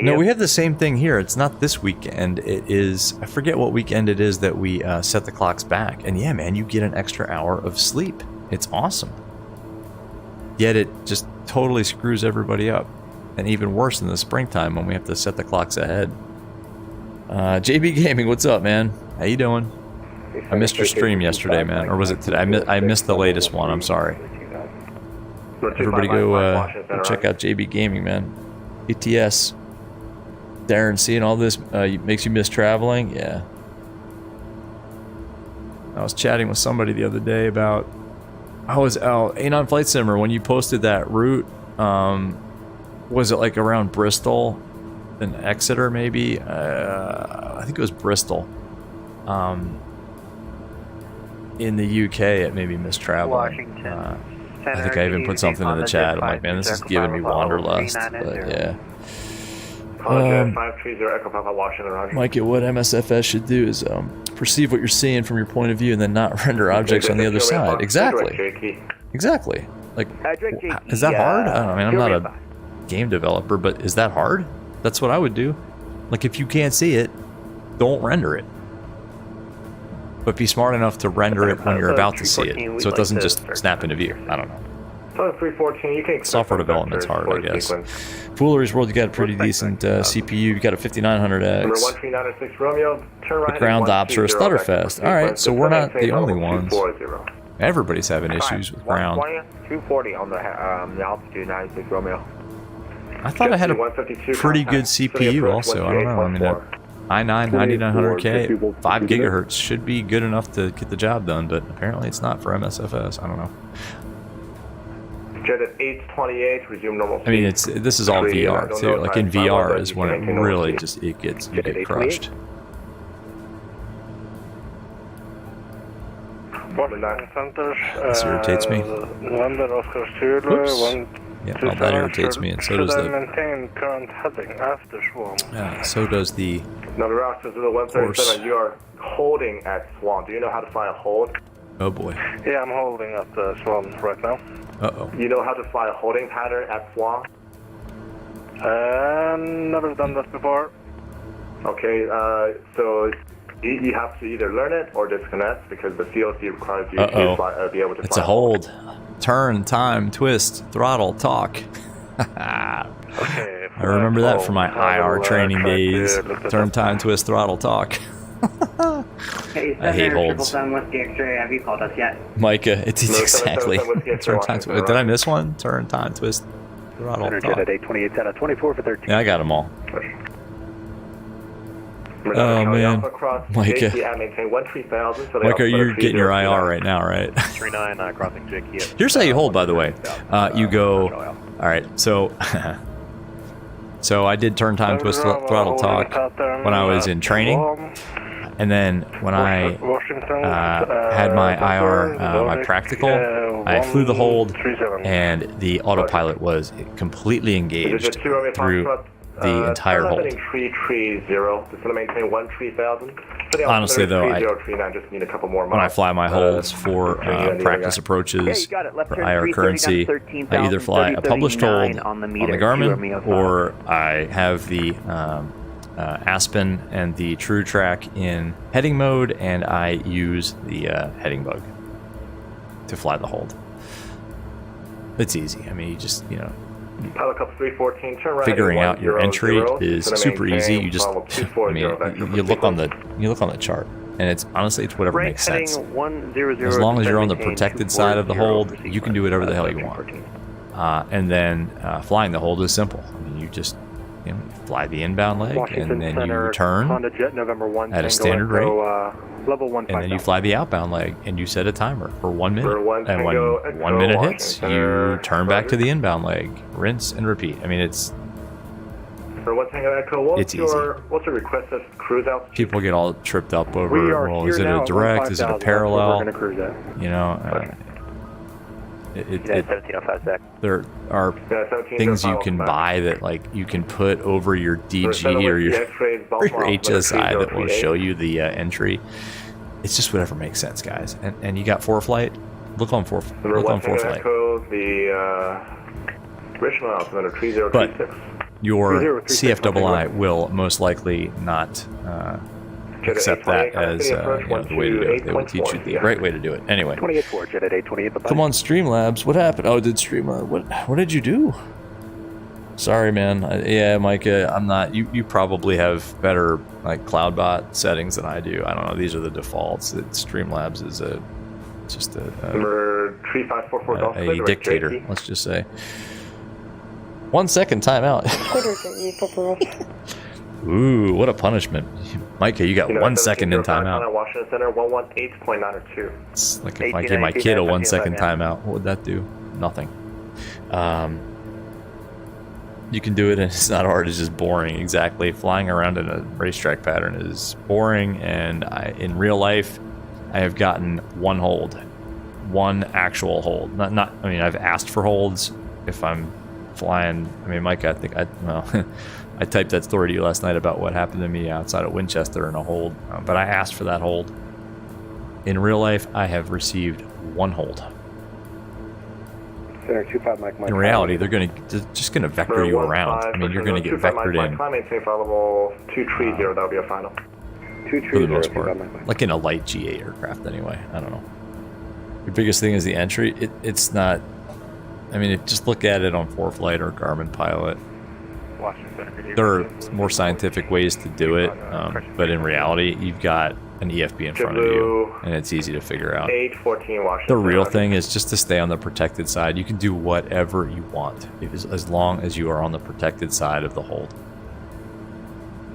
No, we have the same thing here. It's not this weekend. It is, I forget what weekend it is that we set the clocks back. And yeah, man, you get an extra hour of sleep. It's awesome. Yet it just totally screws everybody up. And even worse in the springtime when we have to set the clocks ahead. JB Gaming, what's up, man? How you doing? I missed your stream yesterday, man. Or was it today? I missed the latest one. I'm sorry. Everybody go check out JB Gaming, man. ATS. Darren, seeing all this makes you miss traveling? Yeah. I was chatting with somebody the other day about... Anon Flight Simmer, when you posted that route, was it like around Bristol and Exeter maybe? I think it was Bristol. In the UK, it made me miss traveling. I think I even put something in the chat. I'm like, man, this is giving me wanderlust. But yeah. Mike, what MSFS should do is perceive what you're seeing from your point of view and then not render objects on the other side. Exactly. Exactly. Like, is that hard? I don't know. I mean, I'm not a game developer, but is that hard? That's what I would do. Like, if you can't see it, don't render it. But be smart enough to render it when you're about to see it, so it doesn't just snap into view. I don't know. Software development's hard, I guess. Foolery's World, you got a pretty decent CPU. You got a 5900X. The ground ops are a stutterfest. All right, so we're not the only ones. Everybody's having issues with ground. 240 on the altitude 96 Romeo. I thought I had a pretty good CPU also. I don't know. I mean, i9 9900K, 5 gigahertz should be good enough to get the job done, but apparently it's not for MSFS. I don't know. Jet at 828, resume normal speed. I mean, this is all VR too. Like in VR is when it really just you get crushed. This irritates me. Oops. Yeah, well, that irritates me, and so does the. So does the. Course. You are holding at Swan. Do you know how to fly a hold? Oh boy. Yeah, I'm holding at Swan right now. Uh-oh. You know how to fly a holding pattern at Swan? Never done that before. Okay, so you have to either learn it or disconnect because the COC requires you to fly, be able to fly. It's a hold. Turn, time, twist, throttle, talk. Okay, I remember that from my IR training days. Turn, time, twist, throttle, talk. I hate holds. Have you called us yet? Micah, it's exactly. Turn, time, twist. Did I miss one? Turn, time, twist, throttle, talk. At 828, 10 24 for 13. Yeah, I got them all. Oh man, Micah. Micah, you're getting your IR right now, right? 39 crossing JK. Here's how you hold, by the way. You go. All right, so so I did turn time twist throttle talk when I was in training, and then when I had my IR, my practical, I flew the hold, and the autopilot was completely engaged through the entire hold. Honestly, though, when I fly my holds for practice approaches for IR currency, I either fly a published hold on the Garmin, or I have the Aspen and the True Track in heading mode, and I use the heading bug to fly the hold. It's easy. I mean, you just, you know, figuring out your entry is super easy. You just, I mean, you look on the chart, and it's honestly, it's whatever makes sense. As long as you're on the protected side of the hold, you can do whatever the hell you want. And then flying the hold is simple. I mean, you just, you know, fly the inbound leg, and then you return at a standard rate. And then you fly the outbound leg, and you set a timer for 1 minute. And when 1 minute hits, you turn back to the inbound leg, rinse and repeat. I mean, it's easy. What's your request of cruise out? People get all tripped up over, well, is it a direct? Is it a parallel? You know, there are things you can buy that, like, you can put over your DG or your HSI that will show you the entry. It's just whatever makes sense, guys. And you got ForeFlight. Look on ForeFlight. But your CFII will most likely not accept that as you know, the way to do it. They will teach you the right way to do it. Anyway, come on, Streamlabs. What happened? Oh, did Streamlabs? What did you do? Sorry, man. Yeah, Micah, I'm not. You probably have better like CloudBot settings than I do. I don't know. These are the defaults. Streamlabs is just a dictator. Let's just say. 1 second timeout. Ooh, what a punishment. Micah, you got 1 second in timeout. Washington Center, 118.902. It's like if I gave my kid a 1 second timeout, what would that do? Nothing. You can do it, and it's not hard. It's just boring. Exactly. Flying around in a racetrack pattern is boring, and in real life, I have gotten one hold. One actual hold. Not. I mean, I've asked for holds if I'm flying. I mean, Micah, I think I typed that story to you last night about what happened to me outside of Winchester in a hold, but I asked for that hold. In real life, I have received one hold. In reality, they're just gonna vector you around. I mean, you're gonna get vectored in. For the most part, like in a light G8 aircraft, anyway. I don't know. Your biggest thing is the entry. It's not. I mean, just look at it on ForeFlight or Garmin Pilot. There are more scientific ways to do it, but in reality, you've got an EFB in front of you, and it's easy to figure out. The real thing is just to stay on the protected side. You can do whatever you want, as long as you are on the protected side of the hold.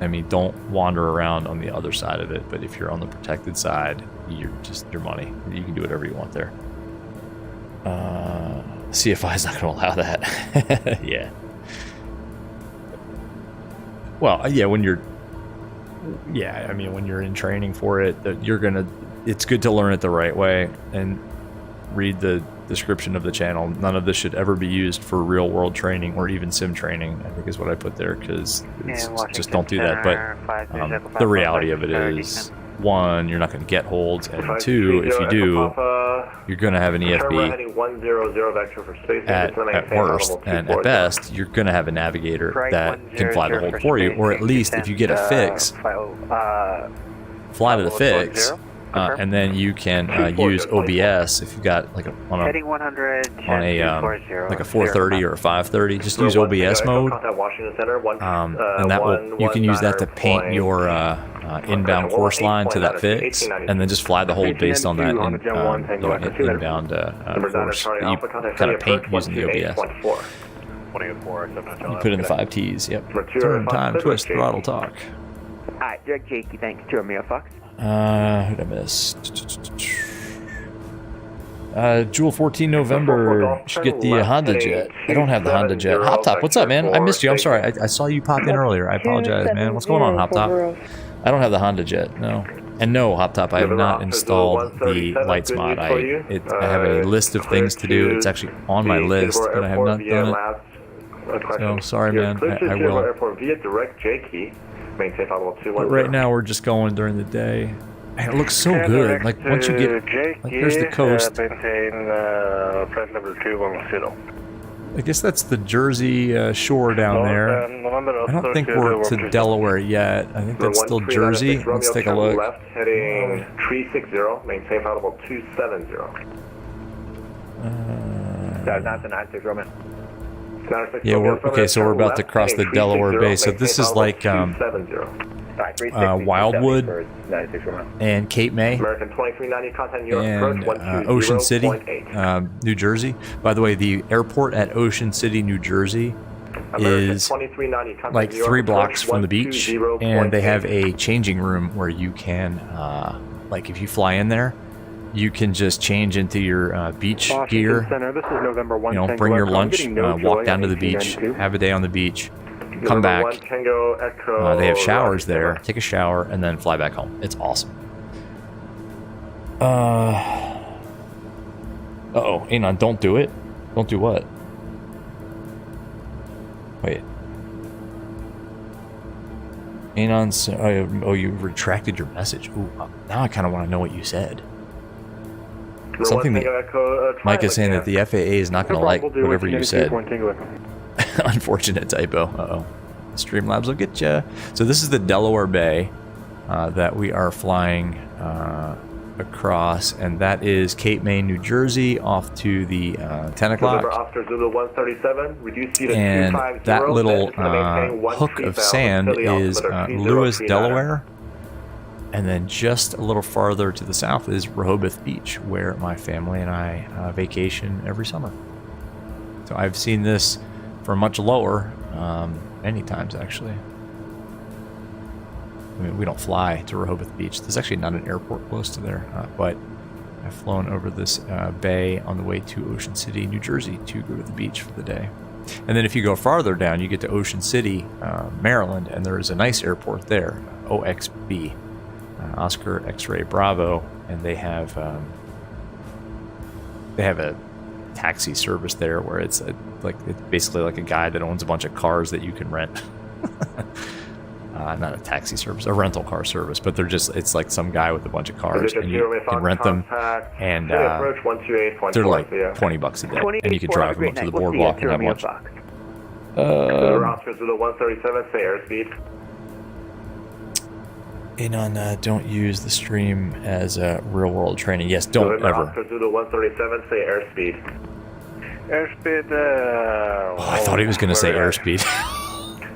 I mean, don't wander around on the other side of it, but if you're on the protected side, you're just your money. You can do whatever you want there. CFI is not going to allow that. Yeah. Well, yeah, when you're in training for it, it's good to learn it the right way and read the description of the channel. None of this should ever be used for real world training or even sim training, I think is what I put there, because just don't do that. But the reality of it is, one, you're not going to get holds, and two, if you do, you're going to have an EFB at worst, and at best, you're going to have a navigator that can fly the hold for you, or at least if you get a fix, fly to the fix, and then you can use OBS if you got like a 430 or a 530. Just use OBS mode, and you can use that to paint your inbound course line to that fix, and then just fly the hold based on that inbound course. You kind of paint using the OBS. You put in the 5 T's. Yep. Turn, time, twist, throttle, talk. Alright, direct Jakey, thanks. 2 Romeo Fox. Who'd I miss? Jewel 14 November. Should get the Honda Jet. I don't have the Honda Jet. Hop Top, what's up, man? I missed you. I'm sorry. I saw you pop in earlier. I apologize, man. What's going on, Hop Top? I don't have the Honda Jet. No. And no, Hop Top, I have not installed the lights mod. I have a list of things to do. It's actually on my list, but I have not done it. So sorry, man. I will. But right now, we're just going during the day. Man, it looks so good. Like once you get, like there's the coast. I guess that's the Jersey shore down there. I don't think we're to Delaware yet. I think that's still Jersey. Let's take a look. Left heading 360, maintain audible 270. That's not the 96 Roman. Yeah, okay, so we're about to cross the Delaware Bay. So this is like Wildwood and Cape May and Ocean City, New Jersey. By the way, the airport at Ocean City, New Jersey is like 3 blocks from the beach, and they have a changing room where you can, like if you fly in there, you can just change into your beach gear, you know, bring your lunch, walk down to the beach, have a day on the beach, come back. They have showers there, take a shower, and then fly back home. It's awesome. Uh-oh, Anon, don't do it. Don't do what? Wait. Anon, oh, you retracted your message. Ooh, now I kind of want to know what you said. Something that Mike is saying that the FAA is not going to like whatever you said. Unfortunate typo. Uh-oh. Streamlabs will get you. So this is the Delaware Bay that we are flying across, and that is Cape May, New Jersey, off to the 10 o'clock. And that little hook of sand is Lewis, Delaware. And then just a little farther to the south is Rehoboth Beach, where my family and I vacation every summer. So I've seen this for much lower, many times actually. I mean, we don't fly to Rehoboth Beach. There's actually not an airport close to there, but I've flown over this bay on the way to Ocean City, New Jersey, to go to the beach for the day. And then if you go farther down, you get to Ocean City, Maryland, and there is a nice airport there, OXB. Oscar X-Ray Bravo, and they have a taxi service there where it's basically like a guy that owns a bunch of cars that you can rent. Not a taxi service, a rental car service, but it's like some guy with a bunch of cars, and you can rent them, and they're like $20 a day, and you can drive them up to the boardwalk and have lunch. Oscars with a 137, say airspeed. Anon, don't use the stream as real-world training. Yes, don't ever. Oscars with a 137, say airspeed. Airspeed. I thought he was going to say airspeed.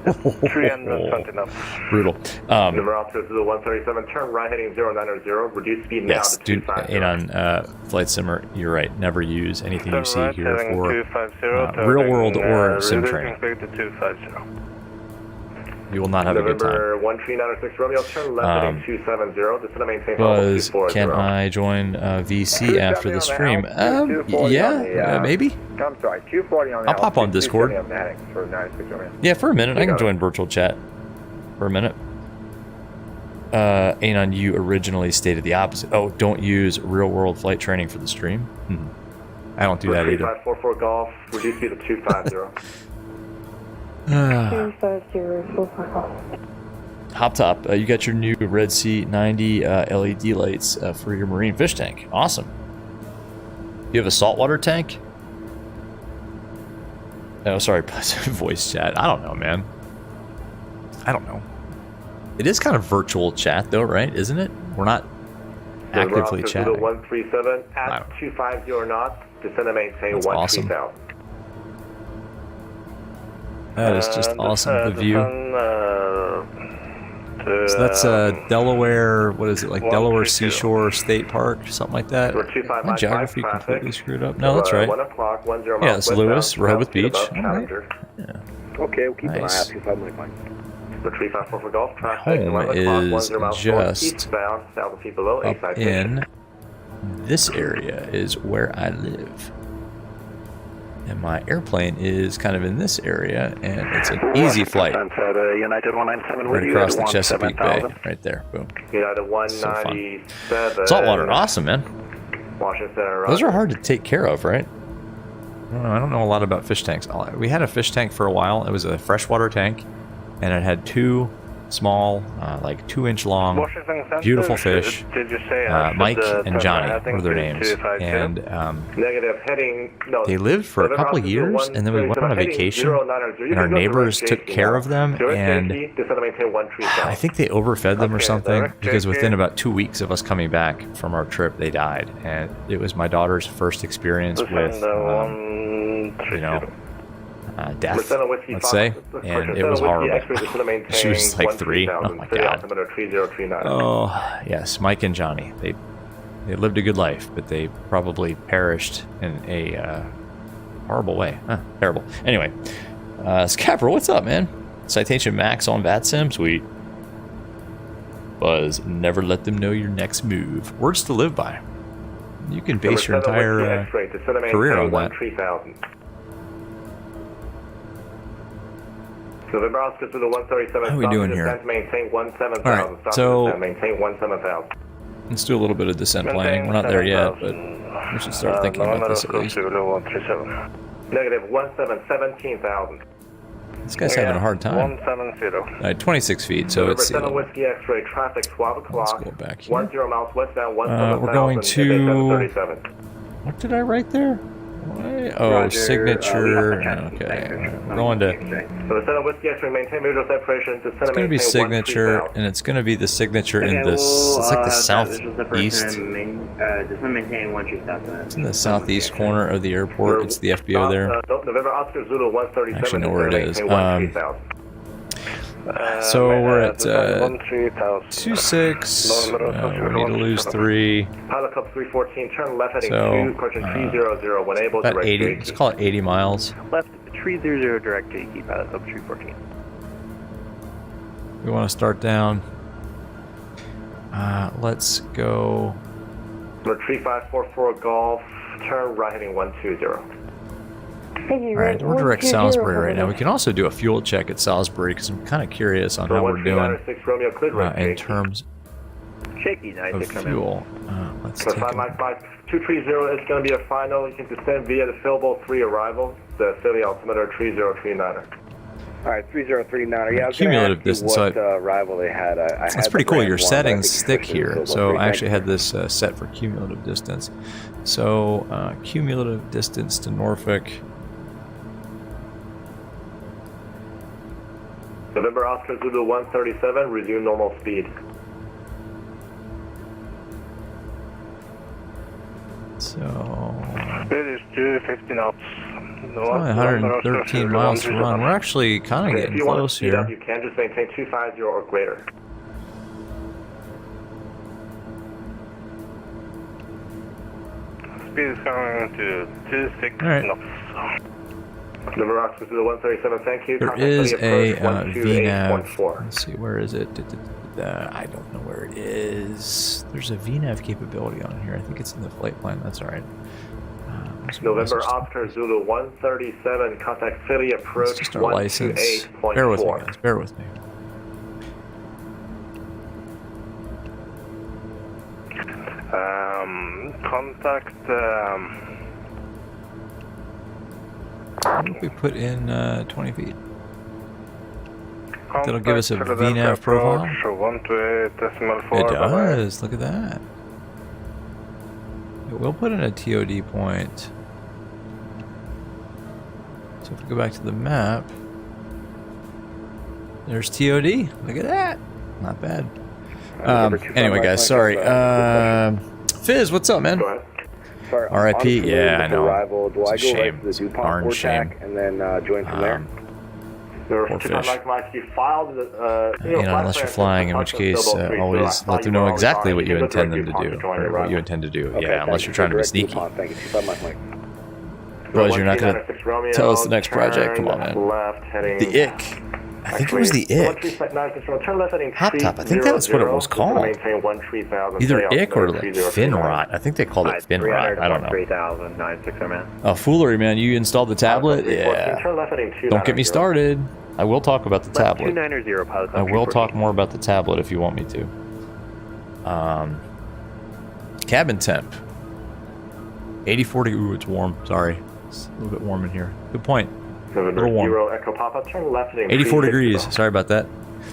320 knots. Brutal. Number Oscars with a 137, turn right heading 090, reduce speed now yes, to dude, Anon, Flight Simmer, you're right. Never use anything you see here for real-world or sim training. You will not have a good time. November 1396 Romeo, turn left heading 270. Descend and maintain Buzz, can I join VC after the stream? Yeah, maybe. I'm sorry, 240 on the I'll pop on Discord. For 96 Romeo. Yeah, for a minute. I can join virtual chat for a minute. Anon, you originally stated the opposite. Oh, don't use real-world flight training for the stream? I don't do that either. 3544 Golf, reduce speed to 250. Hop Top, you got your new Red Sea 90 LED lights for your marine fish tank. Awesome. You have a saltwater tank? Oh, sorry, voice chat. I don't know, man. I don't know. It is kind of virtual chat, though, right? Isn't it? We're not actively chatting. 137 at 250 knots. Descend and maintain 13000. That is just awesome, the view. So that's Delaware, what is it, like Delaware Seashore State Park, something like that? My geography completely screwed up. No, that's right. 1 o'clock, 10 miles. Yeah, it's Lewis, Rehoboth Beach. All right. Yeah. Okay, we'll keep Nice. an eye out. 25 Mike Mike. The 354 for golf traffic. Home 11 o'clock, is 10 miles just eastbound, 1,000 feet below, up A-side in this area is where I live. And my airplane is kind of in this area, and it's an easy flight. United 197, Right across the Chesapeake Bay. Right there. Boom. United 197. Saltwater, awesome, man. Washington Center. Those are hard to take care of, right? I don't know a lot about fish tanks. We had a fish tank for a while. It was a freshwater tank, and it had two small, like 2-inch long, beautiful fish. Did you say Mike and Johnny were their names, and Negative heading. No, they lived for a couple of years, and then we went on a vacation, and our neighbors took care of them, and I think they overfed them or something, because within about 2 weeks of us coming back from our trip, they died, and it was my daughter's first experience with, death, let's say, and it was horrible. She was like 3. Oh my god. Oh yes, Mike and Johnny. They lived a good life, but they probably perished in a horrible way. Terrible. Anyway, Scapper, what's up, man? Citation max on VATSIM, sweet. Buzz, never let them know your next move. Words to live by. You can base your entire career on that. November Oscar to the 137. How are we doing here? Maintain 17,000. Alright, so maintain 17,000. let's do a little bit of descent planning. We're not there yet, but we should start thinking about this at least. Negative 17,000. This guy's having a hard time. 170. Alright, 26 feet, so it's Whiskey X-ray traffic 12 o'clock. let's go back here. 10 miles westbound, We're going to... What did I write there? Oh, Roger, signature. Okay, we're going to... It's going to be signature, and it's going to be the signature in this... It's like the southeast. Just maintain 130,000. It's in the southeast corner of the airport. It's the FBO there. November Oscar Zulu 137. I actually know where it is. So we're at 26. We need to lose 3. Pilot Club 314, turn left heading So, 2, correction 300 when able, about direct 80. JT. Let's call it 80 miles. Left 300 direct JT, Pilot Club 314. We want to start down. Let's go. Number 3544 Golf, turn right heading 120. Alright, we're direct Salisbury right now. We can also do a fuel check at Salisbury because I'm kind of curious on how we're doing in terms of fuel. Let's take a 230 is going to be a final. You can descend via the Philbo 3 arrival, the Philly altimeter 3039er. Alright, 3039. Yeah, cumulative distance. What arrival they had. That's pretty cool. Your settings stick here. So I actually had this set for cumulative distance. So cumulative distance to Norfolk. November Oscar Zulu 137, resume normal speed. So It is 250 knots. only 113 miles to run. We're actually kind of getting close speed here. Up, you can just maintain 250 or greater. Speed is coming to 26 knots. November Oscar Zulu 137, thank you. There is a VNAV. Let's see, where is it? I don't know where it is. There's a VNAV capability on here. I think it's in the flight plan. That's all right. November Oscar Zulu 137, contact Philly approach. It's just our license. Bear with me, guys. Bear with me. Contact. What if we put in 20 feet? That'll give us a VNAV profile. It does. Look at that. We'll put in a TOD point. So if we go back to the map, there's TOD. Look at that. Not bad. Anyway, guys, sorry. Fizz, what's up, man? RIP? Yeah, I know. It's a shame. It's a darn shame. And then join from there. Poor fish. Unless you're flying, in which case, always let them know exactly what you intend them to do, or what you intend to do. Yeah, unless you're trying to be sneaky. Buzz, you're not going to 96 Romeo, tell us the next project. Come on, turn man. Left, heading. The Ick. I think it was the Ick. Turn left heading Hot Top. I think that's what it was called. Either Ick or like Fin Rot. I think they called it Fin Rot. I don't know. 3096 man. Oh, foolery, man. You installed the tablet? Yeah. Don't get me started. I will talk about the tablet. 290 pilot. I will talk more about the tablet if you want me to. Cabin temp. 84 degrees. Ooh, it's warm. Sorry. It's a little bit warm in here. Good point. A little warm. Echo Papa, turn left heading 84 degrees. Sorry about that.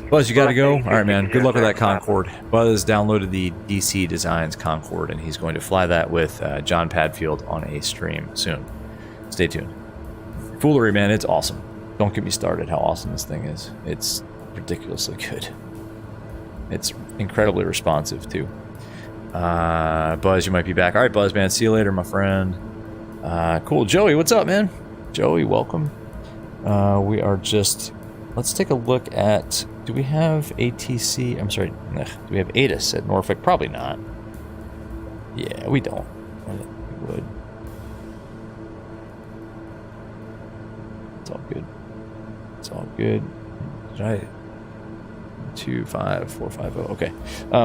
Buzz, you got to go? All right, man. Good luck with that Concorde. Buzz downloaded the DC Designs Concorde, and he's going to fly that with John Padfield on a stream soon. Stay tuned. Foolery, man. It's awesome. Don't get me started how awesome this thing is. It's ridiculously good. It's incredibly responsive, too. Buzz, you might be back. All right, Buzz, man. See you later, my friend. Cool. Joey, what's up, man? Joey, welcome. We are just... Let's take a look at... Do we have ATC? I'm sorry. Do we have ATIS at Norfolk? Probably not. Yeah, we don't. I didn't think we would. It's all good. It's all good. Did I... 25450. Okay.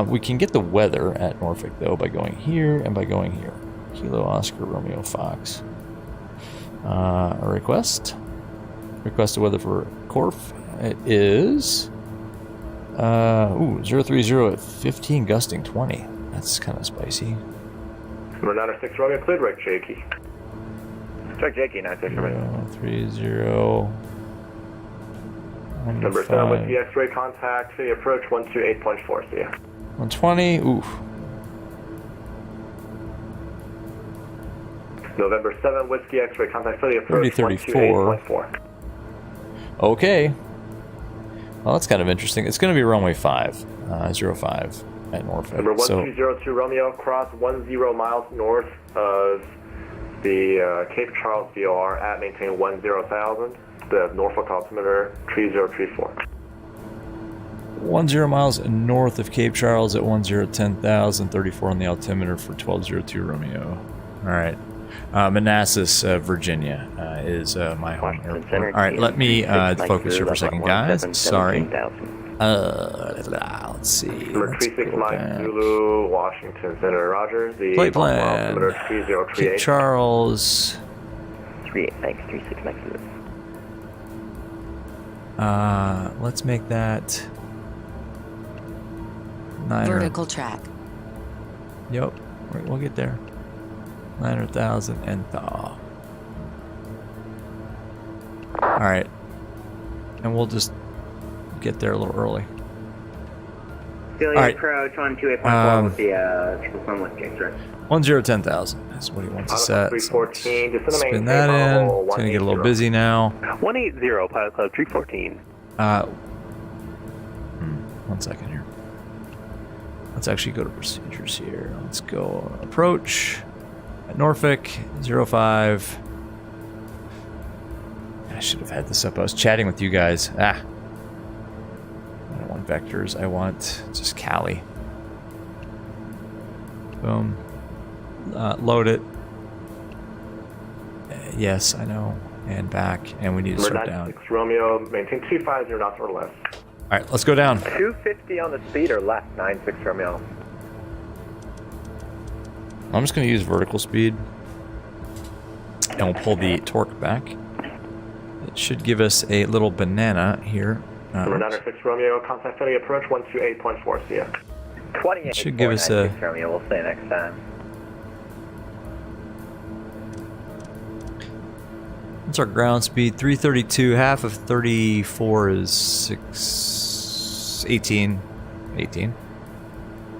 We can get the weather at Norfolk, though, by going here and by going here. Kilo Oscar Romeo Fox. A request. Request a weather for Corf. It is 030 at 15 gusting 20. That's kind of spicy. Number 96 Romeo, cleared right, Jakey. Check Jakey, 96 Romeo. 30. Number 7 with the X-ray contact, city approach 128.4, see ya. 120, oof. November 7 Whiskey X-ray contact, city approach 3034. 128.4. Okay. Well, that's kind of interesting. It's going to be runway 5, 05 at Norfolk. Number 1202 Romeo, cross 10 miles north of the Cape Charles VOR at maintain 10,000. The Norfolk altimeter 3034. 10 miles north of Cape Charles at 10,000, 34 on the altimeter for 1202 Romeo. All right. Manassas, Virginia is my home airport. All right, let me focus here for a second, guys. Sorry. Let's see. Number 36 Mike Zulu, Washington Center, Roger. The flight plan. altimeter 3038. Cape Charles. 38 Mike, 36 Mike Zulu. Let's make that 9. Vertical track. Yep, we'll get there. 900,000 and thaw. All right, and we'll just get there a little early. Still right. approach 128.4 with the triple one with James, right? 10,000. That's what he wants to set. 314. So spin that in. It's gonna get a little busy now. 180 Pilot Club 314. 1 second here. Let's actually go to procedures here. Let's go approach at Norfolk 05. I should have had this up. I was chatting with you guys. I don't want vectors. I want just Cali. Boom. Load it. Yes, I know. And back. And we need to start down. 96 Romeo, maintain 250 knots or less. All right, let's go down. 250 on the speed or left, 96 Romeo. I'm just going to use vertical speed. And we'll pull the torque back. It should give us a little banana here. Number 96 Romeo, contact heading approach 128.4, see ya. 28. It should give us a... Romeo, we'll see you next time. What's our ground speed? 332. Half of 34 is 18. 18.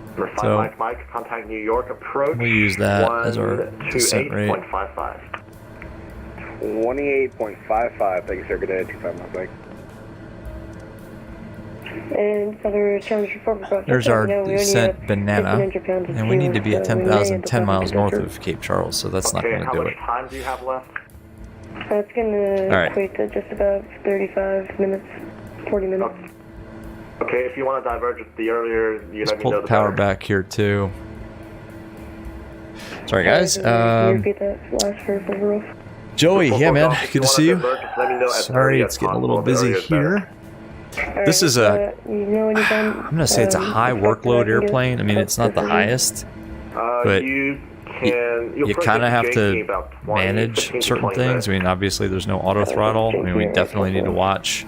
Number 5 Mike, contact New York approach. We'll use that as our descent rate. 128.55. 28.55. Thank you, sir. Good day. 25 Mike. And other challenger 4 there's our descent banana, and we need to be at 10,000, 10 miles north of Cape Charles, so that's not going to do it. How much time do you have left? It's going to equate to just about 35 minutes, 40 minutes. Okay, if you want to diverge the earlier, you let me pull know the power back here too. Sorry guys. Can you repeat that last for roof? Joey, yeah, man, If good to wanna see you. divert, just let me know as Sorry, early it's as getting a little possible. The busy earlier is better. here. This is a, I'm gonna say it's a high workload airplane. I mean, it's not the highest, but you kind of have to manage certain things. I mean, obviously there's no auto throttle. I mean, we definitely need to watch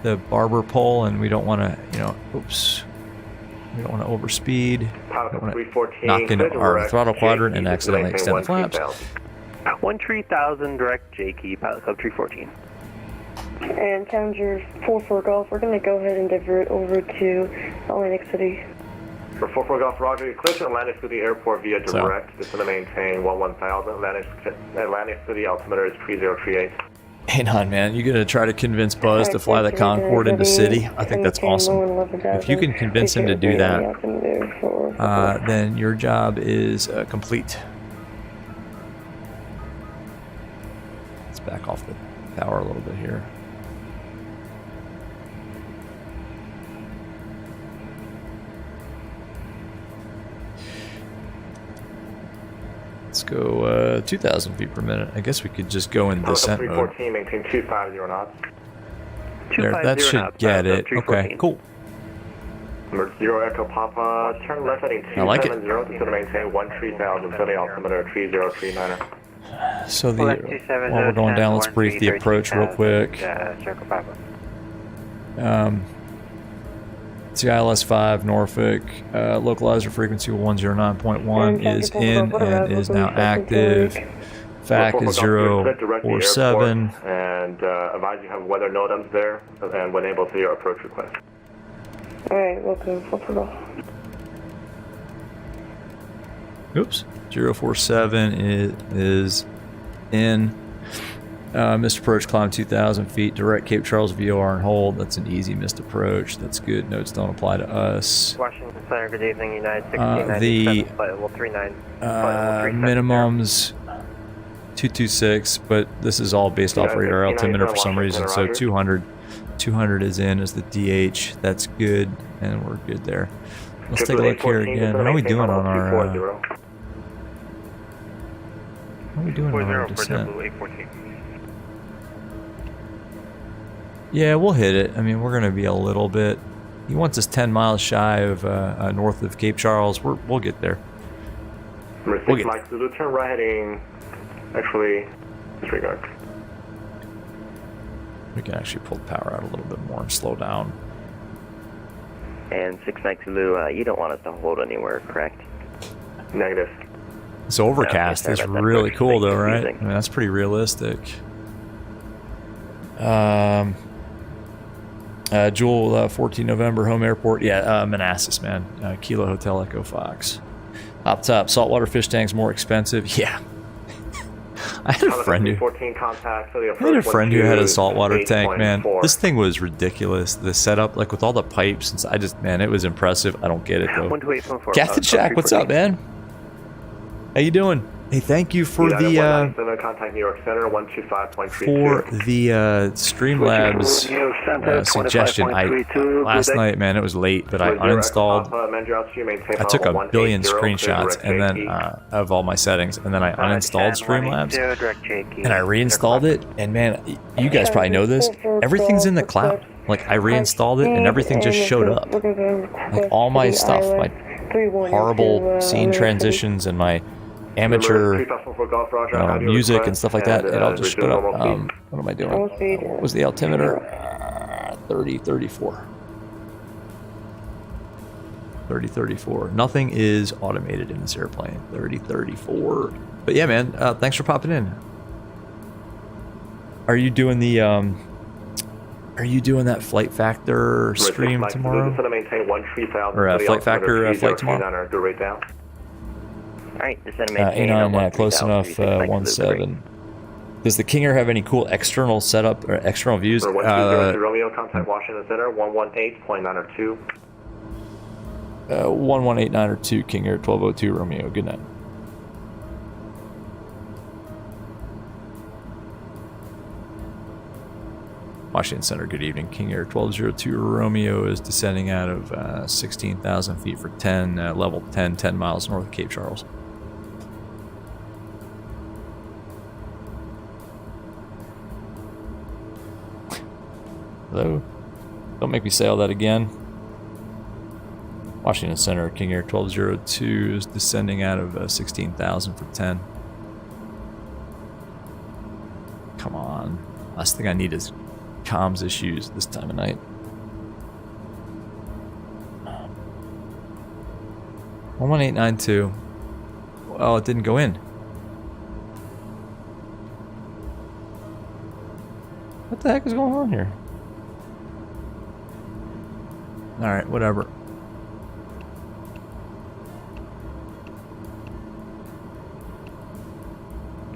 the barber pole, and we don't want to, you know, oops, we don't want to overspeed. We don't want to knock into our throttle quadrant and accidentally extend the flaps. 13000 direct J-key, pilot club 314. And Challenger 44 Golf, we're going to go ahead and divert over to Atlantic City. For 44 Golf, Roger, you clear to Atlantic City Airport via direct. Just going to maintain 1000. Atlantic City altimeter is 3038. Hang on, man. You gonna try to convince Buzz to fly the Concorde into city? I think that's awesome. If you can convince him to do that, then your job is complete. Let's back off the tower a little bit here. Let's go 2,000 feet per minute. I guess we could just go in descent mode. 314, maintain 250 knots. There, that should get it. Okay, cool. Number 0 Echo Papa, turn left heading 270. I like it. Just going to maintain 13,000, setting altimeter 3039. So the, while we're going down, let's brief the approach real quick. Circle Papa. CILS 5 Norfolk, localizer frequency 109.1 is in and is now active. FAC is 047. And advise you have weather NOTAMs there and when able to your approach request. Alright, welcome. Oops. 047 is in. Missed approach, climb 2,000 feet, direct Cape Charles VOR and hold. That's an easy missed approach. That's good. Notes don't apply to us. Washington Center, good evening, United 1697, flight level 39. Minimums 226, but this is all based off radar altimeter for some reason. So 200 is in as the DH. That's good, and we're good there. Let's take a look here again. How are we doing on our? How are we doing on our descent? Yeah, we'll hit it. I mean, we're going to be a little bit... He wants us 10 miles shy of north of Cape Charles. We'll get there. Number 6 Mike Zulu, turn right heading... Actually, disregard. We can actually pull the power out a little bit more and slow down. And 6 Mike Zulu, you don't want us to hold anywhere, correct? Negative. It's overcast. It's really cool, though, right? I mean, that's pretty realistic. Jewel, 14 November, home airport. Yeah, Manassas, man. Kilo Hotel Echo Fox. Up top, saltwater fish tanks more expensive. Yeah. I had a friend who had a saltwater tank, man. This thing was ridiculous. The setup, like with all the pipes, and man, it was impressive. I don't get it though. Captain Shack, what's up, man? How you doing? Hey, thank you for the contact New York Center 125.32. for the Streamlabs suggestion. Last night, man, it was late, but I uninstalled. I took a billion screenshots and then of all my settings, and then I uninstalled Streamlabs and I reinstalled it. And man, you guys probably know this. Everything's in the cloud. Like I reinstalled it and everything just showed up. Like all my stuff, my horrible scene transitions and my amateur music and stuff like that, it all just showed up. What am I doing? What was the altimeter? 3034. 3034. Nothing is automated in this airplane. 3034. But yeah, man, thanks for popping in. Are you doing the that Flight Factor stream tomorrow? Or Flight Factor flight tomorrow? Alright, descend and maintain A9, close enough, 17. Does the King Air have any cool external setup or external views? Romeo, contact Washington Center, 118.902. 118.902, King Air 1202 Romeo, good night. Washington Center, good evening. King Air 1202 Romeo is descending out of 16,000 feet for 10, level 10 miles north of Cape Charles. Hello? Don't make me say all that again. Washington Center, King Air 1202 is descending out of 16,000 for 10. Come on. Last thing I need is comms issues this time of night. 11892. Oh, it didn't go in. What the heck is going on here? Alright, whatever.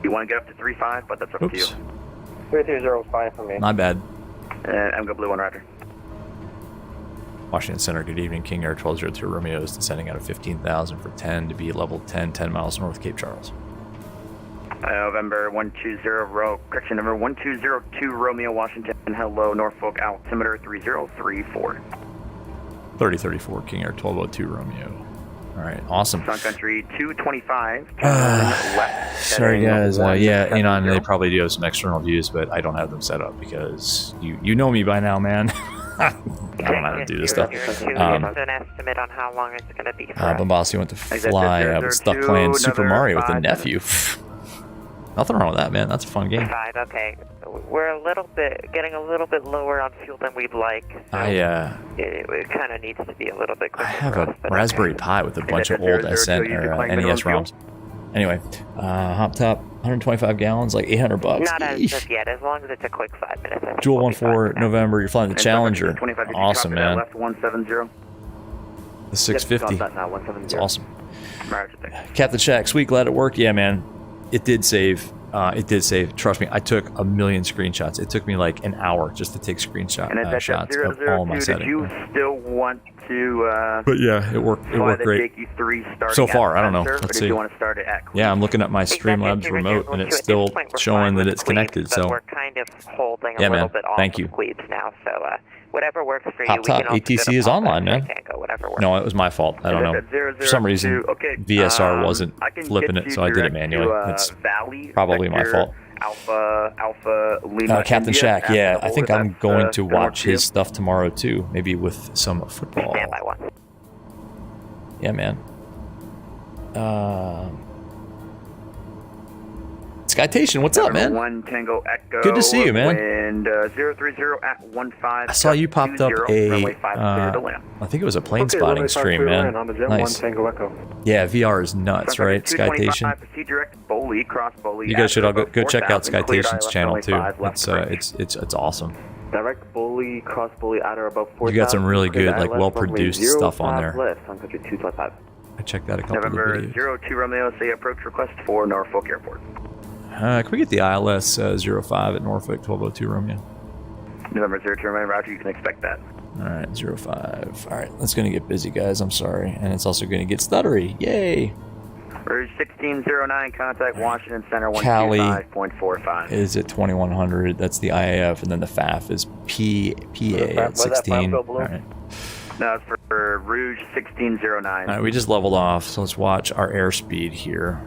You want to get up to 3.5, but that's up to you. 330 is fine for me. My bad. I'm go blue one, Roger. Washington Center, good evening. King Air 1202 Romeo is descending out of 15,000 for 10 to be level 10, 10 miles north Cape Charles. November 120, correction, number 1202 Romeo, Washington. Hello, Norfolk, altimeter 3034. 3034, King Air 1202 Romeo. Alright, awesome. Sun Country 225. Left. Sorry guys, yeah, and they probably do have some external views, but I don't have them set up because you know me by now, man. I don't know how to do this stuff. An estimate on how long it's going to be. Bombassi went to fly. I was stuck playing Super Mario with a nephew. Nothing wrong with that, man. That's a fun game. Fine, okay. We're getting a little bit lower on fuel than we'd like. So it kind of needs to be a little bit quicker. I have a Raspberry Pi with a bunch of old NES ROMs. Anyway, hop top, 125 gallons, like $800. Not as of yet, as long as it's a quick 5 minutes. Jewel 14 November, you're flying the Challenger. Awesome, man. Left 170. The 650. It's awesome. Captain Shack, sweet, glad it worked. Yeah, man. It did save. Trust me, I took a million screenshots. It took me like an hour just to take screenshots shots of all my settings. Did you still want to? But yeah, it worked. It worked great. So far, I don't know. Let's see. You want to start it at yeah, I'm looking at my Streamlabs remote, and it's still showing that it's connected. So we're kind of holding yeah, a little man. bit off Thank you. Queebs now. So whatever works for you. Hop top ATC is online, man. No, it was my fault. I don't know. For some reason, VSR wasn't flipping it, so I did it manually. It's probably my fault. Alpha Lima. Captain Shack, yeah, I think I'm going to watch his stuff tomorrow too, maybe with some football. Standby one. Yeah, man. Skytation, what's up, man? 1 Tango Echo. Good to see you, man. And 030 at 15. I saw you popped up I think it was a plane spotting stream, man. Nice. Yeah, VR is nuts, right? Skytation. You guys should all go check out Skytation's channel too. It's awesome. Direct bully, cross bully at or above 4,000. You got some really good, like, well-produced stuff on there. Left, Sun Country 225. I checked out a couple November of videos. 02 Romeo, say approach request for Norfolk Airport. Can we get the ILS 05 at Norfolk 1202 Romeo? November 02 Romeo, Roger, you can expect that. Alright, 05. Alright, that's going to get busy, guys. I'm sorry. And it's also going to get stuttery. Yay! Rouge 1609, contact Washington Center 125.45. Is at 2100. That's the IAF, and then the FAF is PA at 16. Alright. No, it's for Rouge 1609. Alright, we just leveled off, so let's watch our airspeed here.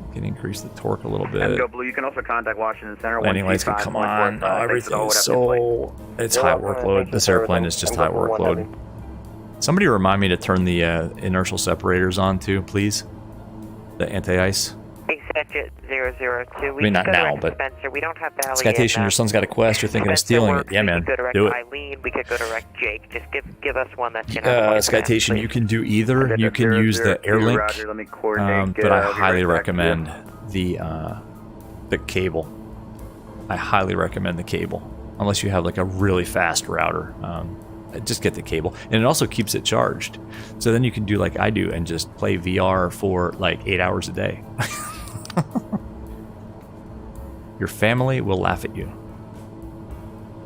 We can increase the torque a little bit. Go Blue, you can also contact Washington Center. Anyways, come on. Everything's so... It's high workload. This airplane is just high workload. Somebody remind me to turn the inertial separators on too, please. The anti-ice. Extension 002. I mean, not now, but we don't have Valley Skytation, your son's got a Quest. You're thinking of stealing it. Yeah, man. Do it. Eileen, we could go direct Jake. Just give us one that's Skytation, you can do either. You can use the Airlink, but I highly recommend the cable. I highly recommend the cable, unless you have like a really fast router. Just get the cable, and it also keeps it charged, so then you can do like I do and just play VR for like 8 hours a day. Your family will laugh at you.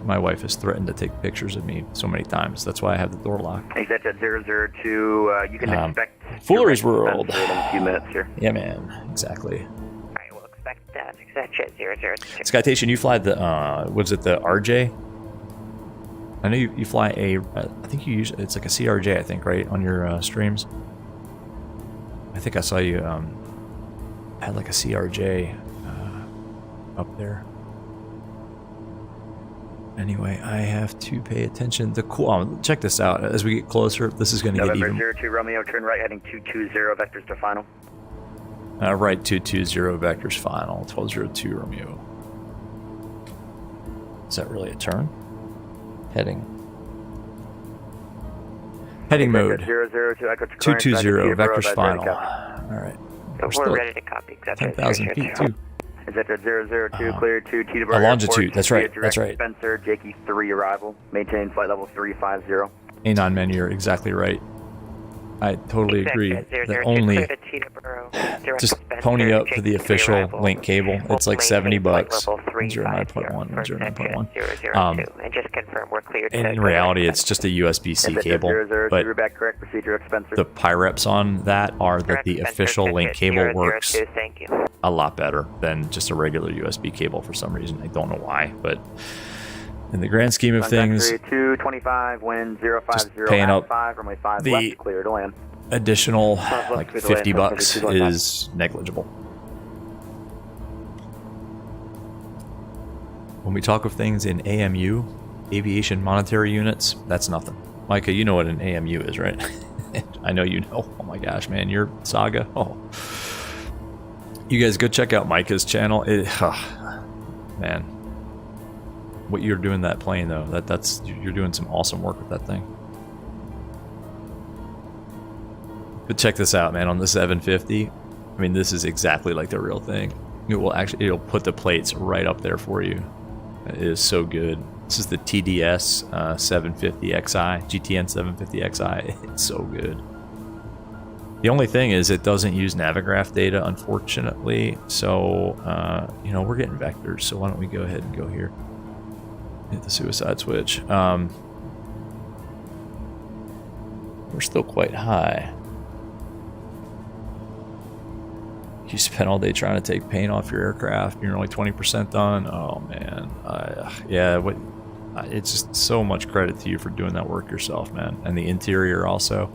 My wife has threatened to take pictures of me so many times. That's why I have the door locked. Exit 002. You can expect Foolery's World. In a few minutes here. Yeah, man. Exactly. All right, we'll expect that. Exit 002. Skytation, you fly the was it the RJ? I know you fly I think you use it's like a CRJ, I think, right, on your streams. I think I saw you had like a CRJ up there. Anyway, I have to pay attention. Check this out. As we get closer, this is going to get even... November 02 Romeo, turn right heading 220, vectors to final. Right, 220, vectors final, 1202 Romeo. Is that really a turn? Heading mode. 220, vectors final. Alright. We're ready to copy. 10,000 feet, too. Is that 002 clear to Teterboro longitude, that's right, direct that's right. Spencer, Jakey 3 arrival, maintain flight level 350. Anon men, you're exactly right. I totally agree that only just pony up for the official link cable. It's like $70. 09.1, 09.1. And just confirm we're clear. And in reality, it's just a USB-C cable. But the pyreps on that are that the official link cable works a lot better than just a regular USB cable for some reason. I don't know why, but in the grand scheme of things, 225, wind 050, just paying up 5, runway 5 the left, clear to land. additional like $50 is negligible. When we talk of things in AMU, aviation monetary units, that's nothing. Micah, you know what an AMU is, right? I know you know. Oh my gosh, man, your Saga. Oh, you guys go check out Micah's channel. Man, what you're doing that plane though, that's you're doing some awesome work with that thing. But check this out, man, on the 750. I mean, this is exactly like the real thing. It'll put the plates right up there for you. It is so good. This is the TDS 750XI, GTN 750XI. It's so good. The only thing is it doesn't use Navigraph data, unfortunately. So, you know, we're getting vectors. So why don't we go ahead and go here. Hit the suicide switch. We're still quite high. You spent all day trying to take paint off your aircraft and you're only 20% done. Oh man. Yeah, it's just so much credit to you for doing that work yourself, man. And the interior also.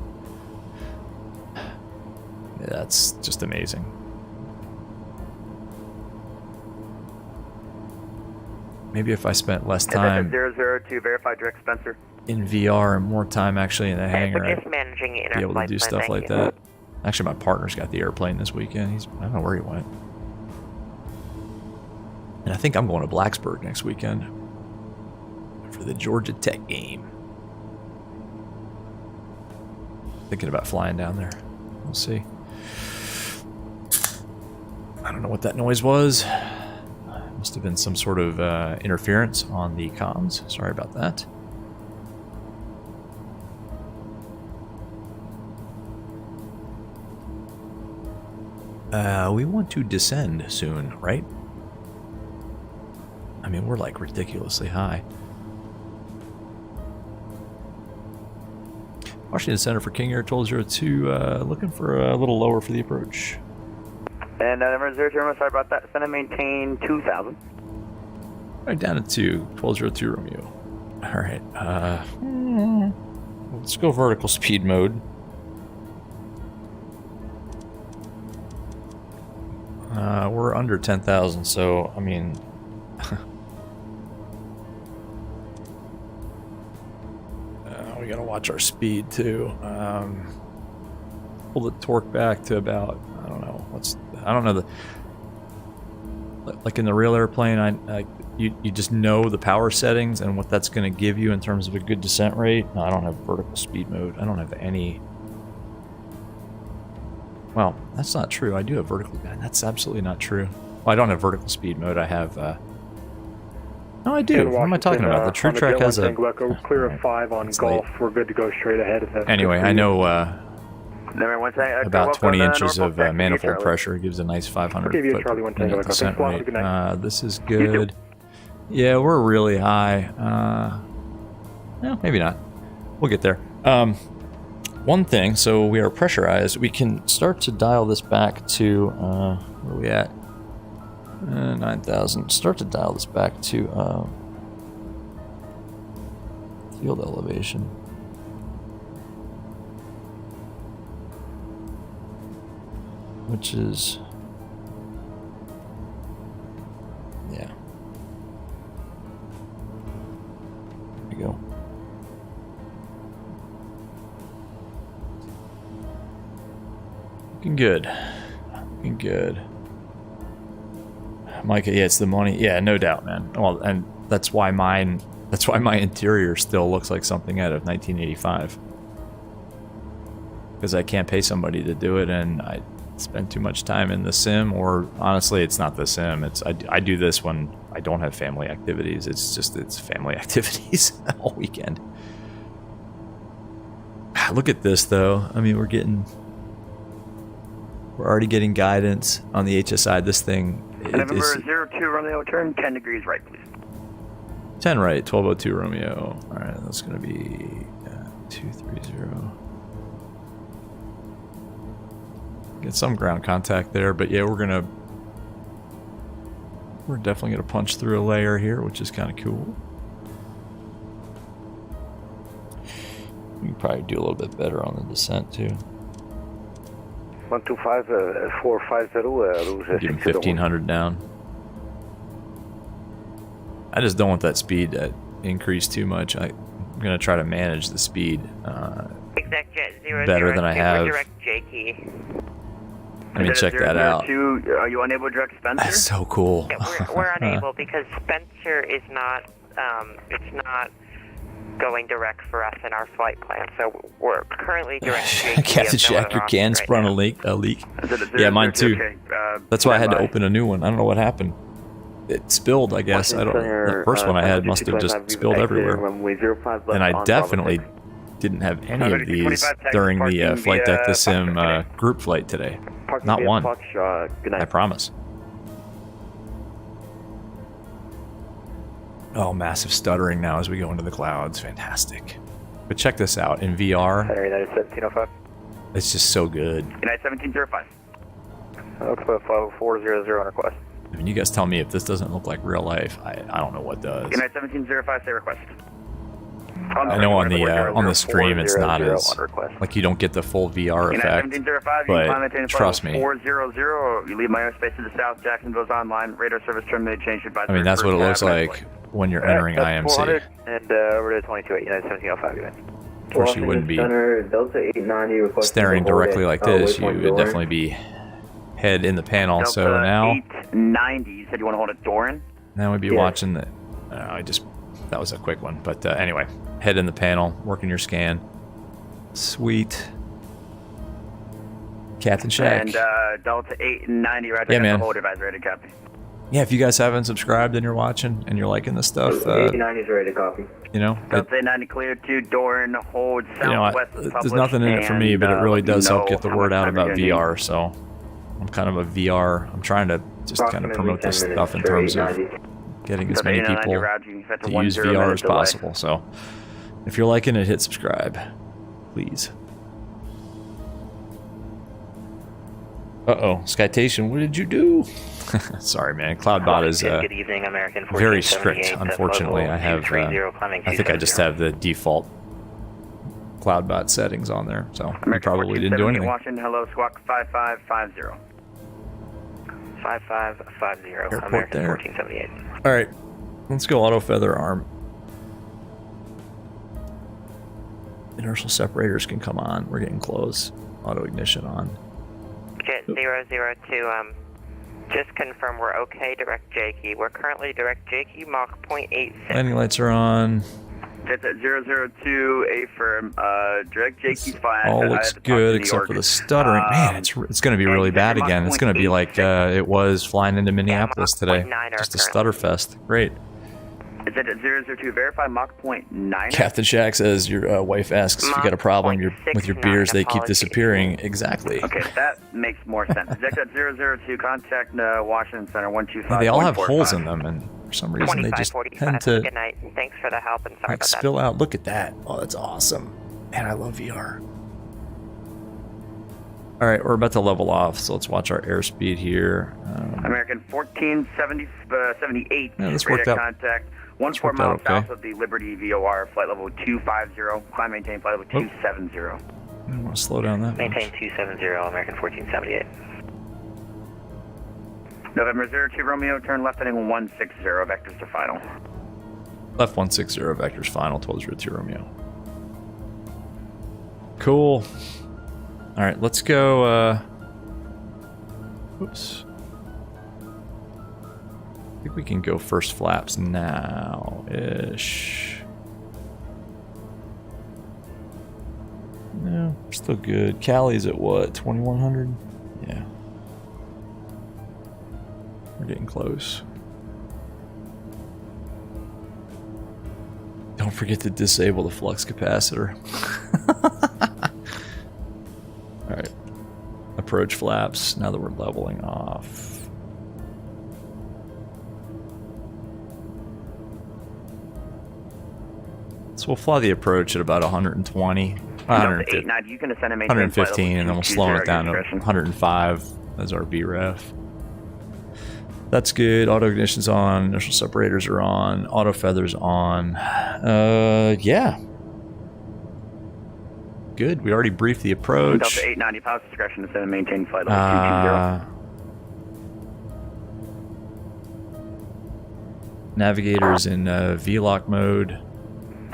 Yeah, that's just amazing. Maybe if I spent less time 002, verify direct Spencer. in VR and more time actually in the hangar, I'd managing be able to do stuff like that. Actually, my partner's got the airplane this weekend. I don't know where he went. And I think I'm going to Blacksburg next weekend for the Georgia Tech game. Thinking about flying down there. We'll see. I don't know what that noise was. Must have been some sort of interference on the comms. Sorry about that. We want to descend soon, right? I mean, we're like ridiculously high. Washington Center for King Air 1202, looking for a little lower for the approach. And number 02, sorry about that. Send and maintain 2,000. Right down to 1202 Romeo. All right. Let's go vertical speed mode. We're under 10,000, so I mean, we gotta watch our speed too. Pull the torque back to about, I don't know like in the real airplane, you just know the power settings and what that's going to give you in terms of a good descent rate. No, I don't have vertical speed mode. I don't have any. Well, that's not true. I do have vertical. That's absolutely not true. Well, I don't have vertical speed mode. I have. No, I do. What am I talking about? The True Track has a. Clear of 5 on Golf. We're good to go straight ahead. If that's anyway, I know. About 20 inches of Norfolk, manifold pressure gives a nice 500 foot minute descent rate. This is good. Yeah, we're really high. No, maybe not. We'll get there. One thing, so we are pressurized. We can start to dial this back to, where are we at? 9,000. Start to dial this back to field elevation. Which is, yeah. Looking good. Looking good. Micah, yeah, it's the money. Yeah, no doubt, man. Well, and that's why my interior still looks like something out of 1985. Because I can't pay somebody to do it, and I spend too much time in the sim, or honestly, it's not the sim. It's I do this when I don't have family activities. It's family activities all weekend. Look at this, though. I mean, we're already getting guidance on the HSI. This thing. November 02 Romeo, turn 10 degrees right, please. 10 right, 1202 Romeo. All right, that's gonna be 230. Get some ground contact there, but yeah, we're definitely gonna punch through a layer here, which is kind of cool. We can probably do a little bit better on the descent too. 125 450. Give him 1500 down. I just don't want that speed to increase too much. I'm gonna try to manage the speed Exact jet 0, better than I have. Direct J key. Let me check that out. Are you unable to direct Spencer? That's so cool. Yeah, we're unable because Spencer is not. It's not going direct for us in our flight plan. So we're currently direct J key. Captain Jack, your can sprung a leak. Yeah, mine too. Okay, That's why I had to open a new one. I don't know what happened. It spilled, I guess. I don't. The first one I had must have just spilled everywhere. And I definitely didn't have any of these during the Flight Deck the Sim group flight today. Not one. I promise. Oh, massive stuttering now as we go into the clouds. Fantastic. But check this out. In VR, it's just so good. United 1705. Oakland 5400 on request. I mean, you guys tell me if this doesn't look like real life. I don't know what does. United 1705, say request. I know on the stream it's not as like you don't get the full VR effect, but trust me. 400, you leave my airspace to the south. Jacksonville's online. Radar service terminated. Change advisory. I mean, that's what it looks like when you're entering IMC. And over to 22 United 1705. Of course, you wouldn't be staring directly like this. You would definitely be head in the panel. Delta so now 890. You said you want to hold it, Doran? Now we'd be watching the. That was a quick one, but anyway, head in the panel, working your scan. Sweet. Captain Shack. And Delta 890, right? Yeah, man. Hold advisory, ready to copy. Yeah, if you guys haven't subscribed and you're watching and you're liking this stuff, 890 is ready to copy. You know, Delta 890 cleared to Doran, hold southwest. There's nothing in it for me, but it really does help get the word out about VR. So I'm kind of a VR. I'm trying to just kind of promote this stuff in terms of getting as many people to use VR as possible. So if you're liking it, hit subscribe, please. Uh-oh, Skytation, what did you do? Sorry, man. Cloudbot is Good evening, American very strict, unfortunately. I think I just have the default Cloudbot settings on there, so I probably didn't do anything. Washington, hello, squawk 5550. 5550, Airport American there. 1478. All right, let's go auto feather arm. Inertial separators can come on. We're getting close. Auto ignition on. Jet 002, just confirm we're okay, direct J key. We're currently direct J key, Mach 0.86. Landing lights are on. Jet 002, affirm, direct J key's fine. All looks good except for the stuttering. Man, it's going to be really bad again. It's going to be like it was flying into Minneapolis today. Just a stutter fest. Great. Is it 002, verify Mach 0.9? Captain Shack says your wife asks if you got a problem with your beers, they keep disappearing. Exactly. Okay, that makes more sense. Jet 002, contact Washington Center 125. They all have holes in them, and for some reason they just tend to Good night. Thanks for the help and sorry like about that. spill out. Look at that. Oh, that's awesome. Man, I love VR. All right, we're about to level off, so let's watch our airspeed here. American 1478. Yeah, this worked out. Contact 14 miles south of the Liberty VOR, flight level 250. Climb maintain flight level 270. I want to slow down that. Maintain 270, American 1478. November 02 Romeo, turn left heading 160, vectors to final. Left 160, vectors final, 1202 Romeo. Cool. All right, let's go Oops. I think we can go first flaps now-ish. No, we're still good. Cali's at what, 2100? Yeah. We're getting close. Don't forget to disable the flux capacitor. Alright. Approach flaps, now that we're leveling off. So we'll fly the approach at about 120. 150, you can ascend and maintain 115, and then we'll slow it down to 105 as our VREF. That's good. Auto ignition's on. Inertial separators are on. Auto feathers on. Yeah. Good. We already briefed the approach. Delta 890, pilot's discretion, ascend and maintain flight level 220. Navigator's in VLOC mode.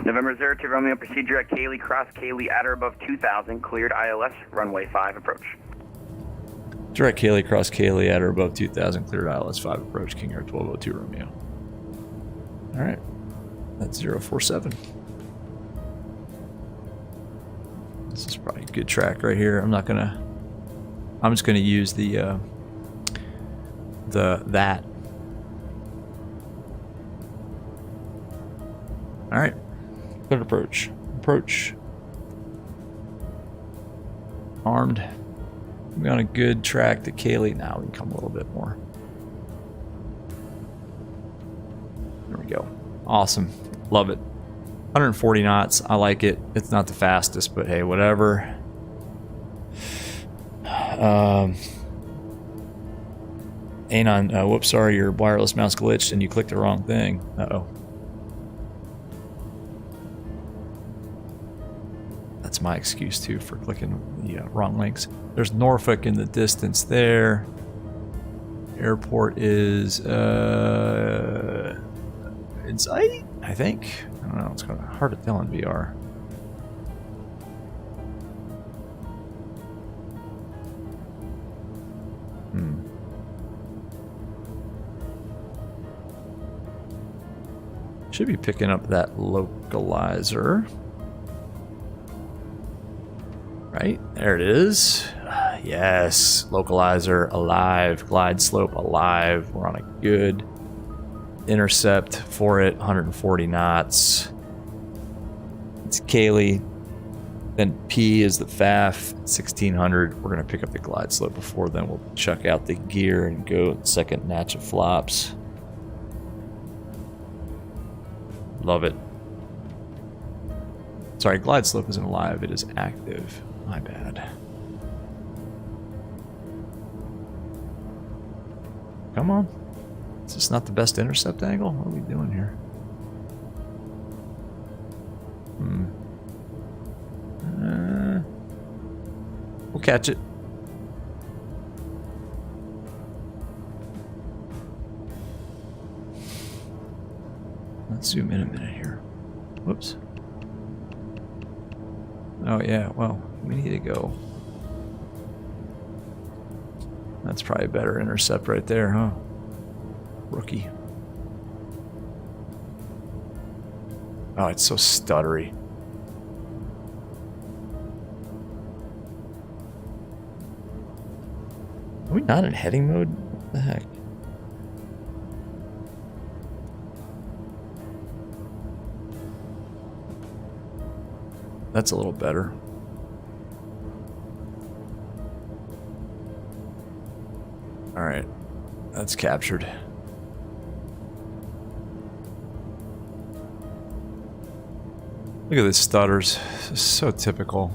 November 02 Romeo, proceed direct Cayley, cross Cayley at or above 2000, cleared ILS, runway 5, approach. Direct Cayley, cross Cayley at or above 2000, cleared ILS 5, approach, King Air 1202 Romeo. Alright, that's 047. This is probably a good track right here. I'm just gonna use that. Alright. Good approach. Approach. Armed. We're on a good track to Cayley. Now we can come a little bit more. There we go. Awesome. Love it. 140 knots. I like it. It's not the fastest, but hey, whatever. Anon, whoops, sorry, your wireless mouse glitched and you clicked the wrong thing. Uh-oh. That's my excuse too for clicking the wrong links. There's Norfolk in the distance there. Airport is in sight, I think. I don't know, it's kind of hard to tell in VR. Should be picking up that localizer. Right, there it is. Yes, localizer alive, glide slope alive. We're on a good intercept for it, 140 knots. It's Cayley. Then P is the FAF, 1600. We're gonna pick up the glide slope before then. We'll chuck out the gear and go second natch of flops. Love it. Sorry, glide slope isn't alive, it is active. My bad. Come on. Is this not the best intercept angle? What are we doing here? We'll catch it. Let's zoom in a minute here. Whoops. Oh yeah, well, we need to go. That's probably a better intercept right there, huh? Rookie. Oh, it's so stuttery. Are we not in heading mode? What the heck? That's a little better. All right, that's captured. Look at this stutters. This is so typical.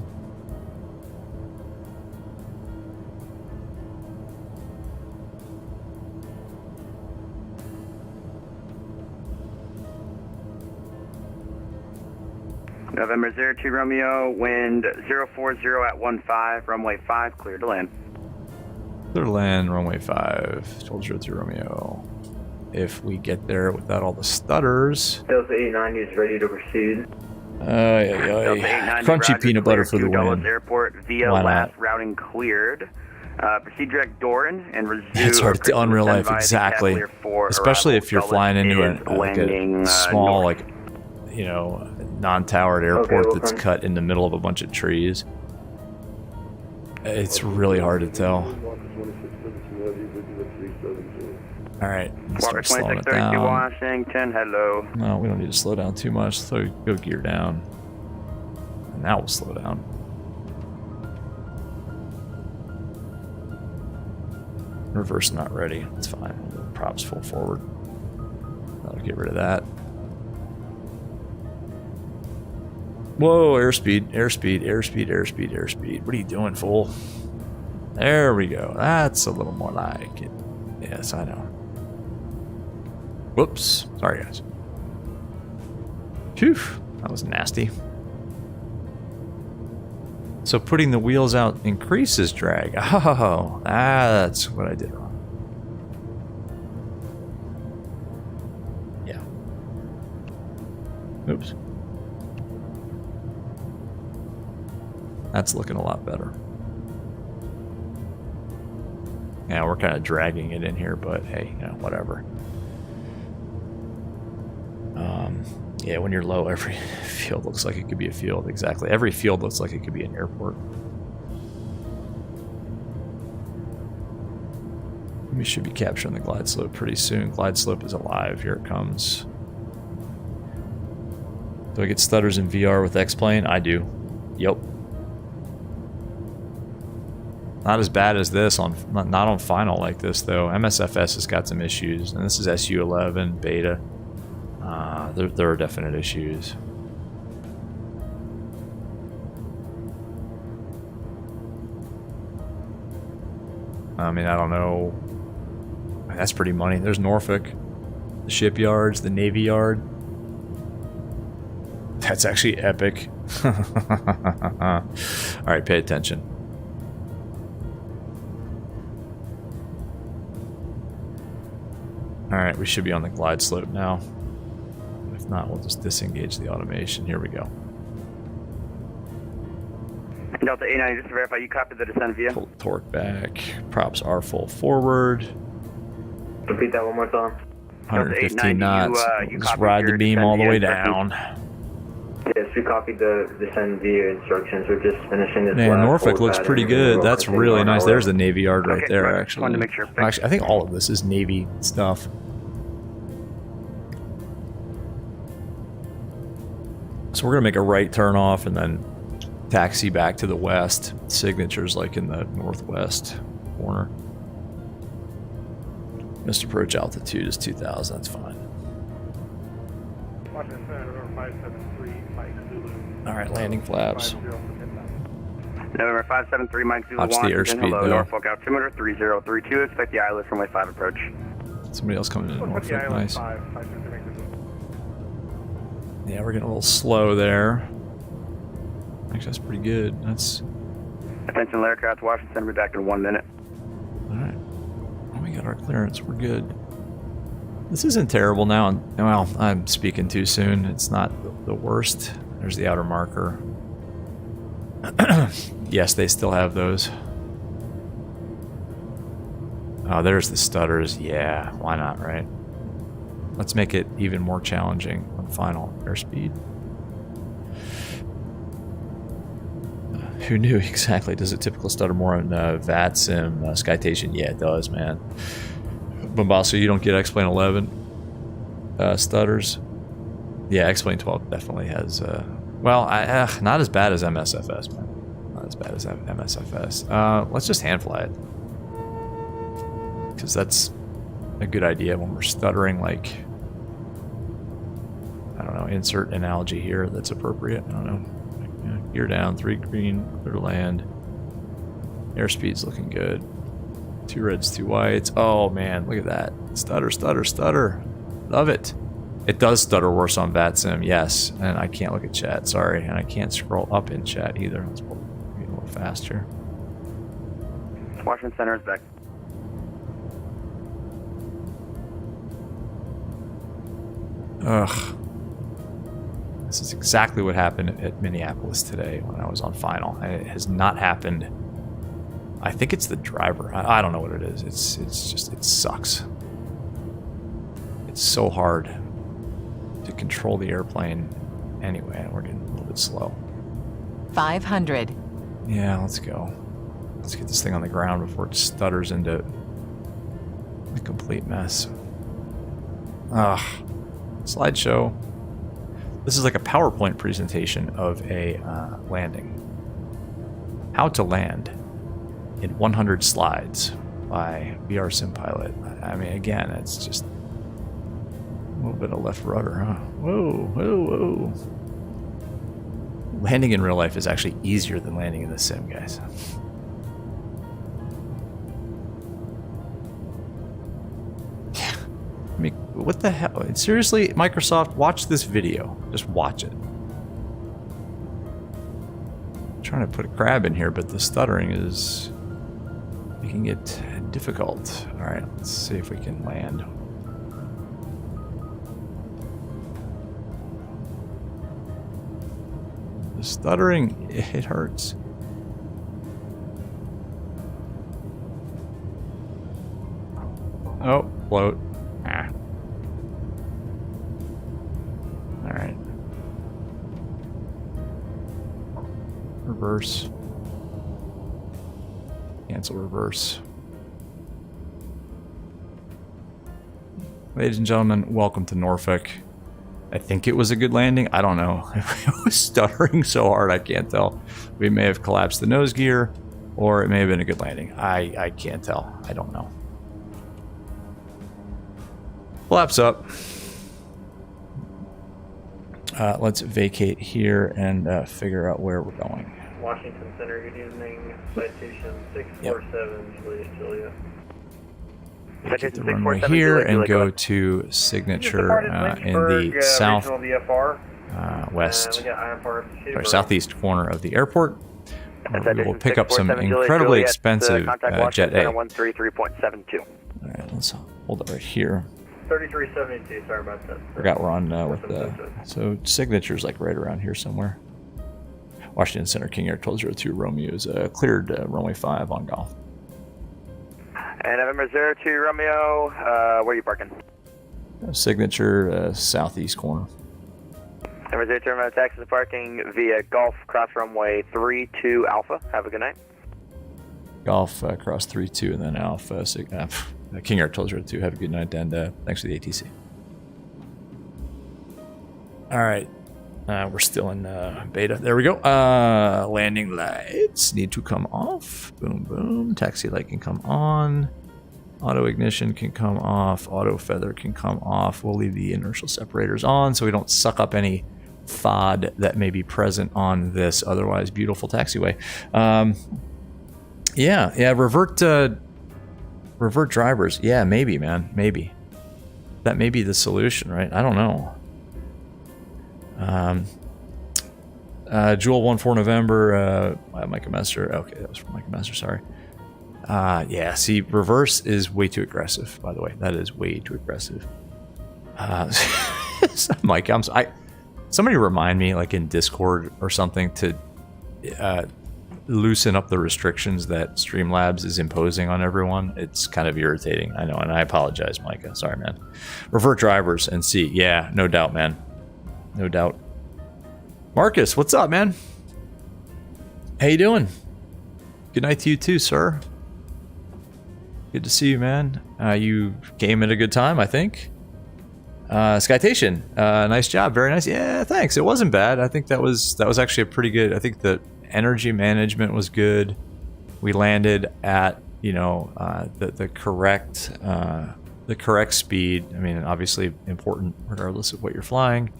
November 02 Romeo, wind 040 at 15, runway 5, clear to land. Clear to land, runway 5, 1202 Romeo. If we get there without all the stutters. Delta 890 is ready to proceed. Crunchy peanut butter for the win. Airport via last routing cleared. Proceed direct Doran and resume. It's hard to unreal life, exactly. Especially if you're flying into a small, like, you know, non-towered airport that's cut in the middle of a bunch of trees. It's really hard to tell. All right, let's start slowing it down. Washington, hello. No, we don't need to slow down too much. So go gear down. And now we'll slow down. Reverse not ready. It's fine. Props full forward. That'll get rid of that. Whoa, airspeed, airspeed, airspeed, airspeed, airspeed. What are you doing, fool? There we go. That's a little more like it. Yes, I know. Whoops. Sorry, guys. Phew. That was nasty. So putting the wheels out increases drag. Oh, that's what I did wrong. Yeah. Oops. That's looking a lot better. Yeah, we're kind of dragging it in here, but hey, you know, whatever. Yeah, when you're low, every field looks like it could be a field. Exactly. Every field looks like it could be an airport. We should be capturing the glide slope pretty soon. Glide slope is alive. Here it comes. Do I get stutters in VR with X-Plane? I do. Yep. Not as bad as this on, not on final like this though. MSFS has got some issues, and this is SU11 beta. There are definite issues. I mean, I don't know. That's pretty money. There's Norfolk, the shipyards, the Navy Yard. That's actually epic. All right, pay attention. All right, we should be on the glide slope now. If not, we'll just disengage the automation. Here we go. Delta 89, just to verify, you copied the descent via? Pull torque back. Props are full forward. Repeat that one more time. 115 knots. Just ride the beam all the way down. Yes, we copied the descent via instructions. We're just finishing this. Man, Norfolk looks pretty good. That's really nice. There's the Navy Yard right there, actually. Wanted to make sure. Actually, I think all of this is Navy stuff. So we're going to make a right turn off and then taxi back to the west. Signature's like in the northwest corner. Missed approach altitude is 2,000. That's fine. All right, landing flaps. November 573, Mike Zulu. Watch the airspeed, hello, though. Norfolk altimeter 3032. Expect the islet from way 5 approach. Somebody else coming in Norfolk. Nice. Yeah, we're getting a little slow there. Actually, that's pretty good. That's. Attention, aircraft, Washington. Be back in 1 minute. All right. Well, we got our clearance. We're good. This isn't terrible now. Well, I'm speaking too soon. It's not the worst. There's the outer marker. Yes, they still have those. Oh, there's the stutters. Yeah, why not, right? Let's make it even more challenging on final airspeed. Who knew exactly? Does it typical stutter more on VATSIM, Skytation? Yeah, it does, man. Bombasso, you don't get X-Plane 11 stutters? Yeah, X-Plane 12 definitely has. Well, not as bad as MSFS, man. Not as bad as MSFS. Let's just hand fly it, because that's a good idea when we're stuttering. Like, I don't know. Insert analogy here that's appropriate. I don't know. Gear down, 3 green, clear to land. Airspeed's looking good. 2 reds, 2 whites. Oh man, look at that. Stutter, stutter, stutter. Love it. It does stutter worse on VATSIM, yes. And I can't look at chat, sorry. And I can't scroll up in chat either. Let's be a little faster. Washington Center is back. Ugh. This is exactly what happened at Minneapolis today when I was on final. And it has not happened I think it's the driver. I don't know what it is. It's just, it sucks. It's so hard to control the airplane. Anyway, we're getting a little bit slow. 500. Yeah, let's go. Let's get this thing on the ground before it stutters into a complete mess. Slideshow. This is like a PowerPoint presentation of a landing. How to land in 100 slides by VRSim Pilot. I mean, again, it's just a little bit of left rudder, huh? Whoa, whoa, whoa. Landing in real life is actually easier than landing in the sim, guys. I mean, what the hell? Seriously, Microsoft, watch this video. Just watch it. I'm trying to put a crab in here, but the stuttering is making it difficult. All right, let's see if we can land. The stuttering, it hurts. Oh, float. Ah. All right. Reverse. Cancel reverse. Ladies and gentlemen, welcome to Norfolk. I think it was a good landing. I don't know. It was stuttering so hard, I can't tell. We may have collapsed the nose gear, or it may have been a good landing. I can't tell. I don't know. Flaps up. Let's vacate here and figure out where we're going. Washington Center, good evening. Citation 647, Julia. Get the runway here and go to signature in the south west, or southeast corner of the airport. We will pick up some incredibly expensive Jet A. 133.72. All right, let's hold it right here. 3372, sorry about that. Forgot we're on with the so signature's like right around here somewhere. Washington Center, King Air 1202 Romeo is cleared runway 5 on golf. And November 02 Romeo, where are you parking? Signature southeast corner. November 02 Romeo, taxi to parking via Golf Cross Runway 32 Alpha. Have a good night. Golf cross 32 and then Alpha. King Air 1202. Have a good night and thanks for the ATC. All right. We're still in beta. There we go. Landing lights need to come off. Boom, boom. Taxi light can come on. Auto ignition can come off. Auto feather can come off. We'll leave the inertial separators on so we don't suck up any FOD that may be present on this otherwise beautiful taxiway. Yeah. Revert drivers. Yeah, maybe, man. Maybe. That may be the solution, right? I don't know. Jewel 14 November, Micah Master. Okay, that was from Micah Master, sorry. Yeah, see, reverse is way too aggressive, by the way. That is way too aggressive. Mike, somebody remind me, like in Discord or something, to loosen up the restrictions that Streamlabs is imposing on everyone. It's kind of irritating, I know, and I apologize, Micah. Sorry, man. Revert drivers and see. Yeah, no doubt, man. No doubt. Marcus, what's up, man? How you doing? Good night to you too, sir. Good to see you, man. You came at a good time, I think. Skytation, nice job, very nice. Yeah, thanks. It wasn't bad. I think that was actually a pretty good. I think the energy management was good. We landed at the correct speed. I mean, obviously important regardless of what you're flying.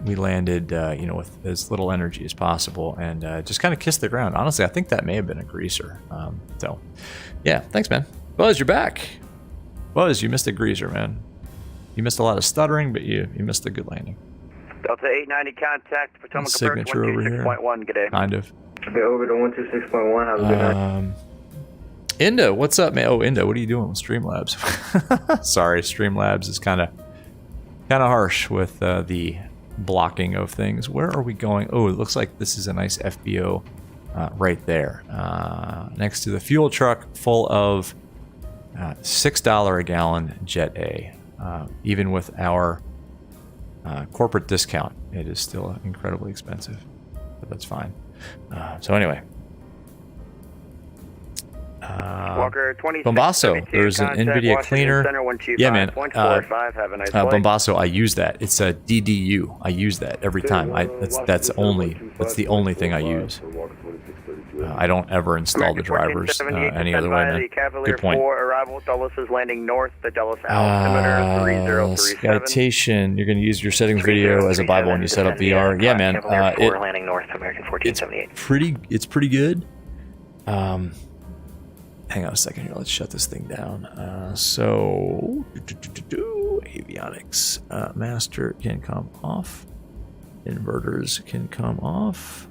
We landed, with as little energy as possible and just kind of kissed the ground. Honestly, I think that may have been a greaser. So, yeah, thanks, man. Buzz, you're back. Buzz, you missed a greaser, man. You missed a lot of stuttering, but you missed a good landing. Delta 890 contact, Potomac approach 126.1, good day. Kind of. Okay, over to 126.1, have a good night. Inda, what's up, man? Oh, Inda, what are you doing with Streamlabs? Sorry, Streamlabs is kind of harsh with the blocking of things. Where are we going? Oh, it looks like this is a nice FBO right there, next to the fuel truck full of $6 a gallon Jet A. Even with our corporate discount, it is still incredibly expensive, but that's fine. So anyway, Walker 20. Bombasso, there's an NVIDIA cleaner. Yeah, man. Bombasso, I use that. It's a DDU. I use that every time. That's the only thing I use. I don't ever install the drivers any other way, man. Good point. Arrival, Dulles is landing north, the Dulles altimeter 3037. Citation, you're going to use your settings video as a Bible when you set up VR. Yeah, man. Landing north, American 1478. It's pretty good. Hang on a second here. Let's shut this thing down. Avionics. Master can come off. Inverters can come off.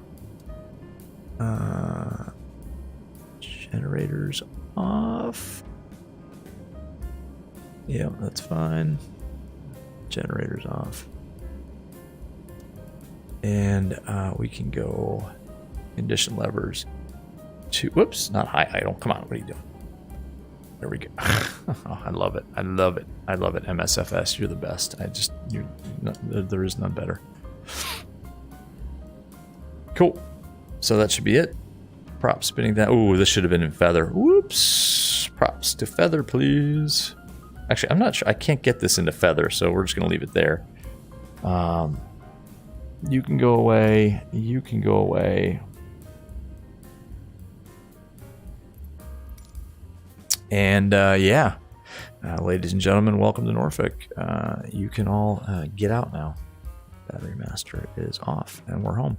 Generators off. Yeah, that's fine. Generators off. And we can go condition levers to, whoops, not high idle. Come on, what are you doing? There we go. Oh, I love it. I love it. I love it. MSFS, you're the best. There is none better. Cool. So that should be it. Props spinning that. Ooh, this should have been in feather. Whoops. Props to feather, please. Actually, I'm not sure. I can't get this into feather, so we're just going to leave it there. You can go away. You can go away. And yeah, ladies and gentlemen, welcome to Norfolk. You can all get out now. Battery master is off, and we're home.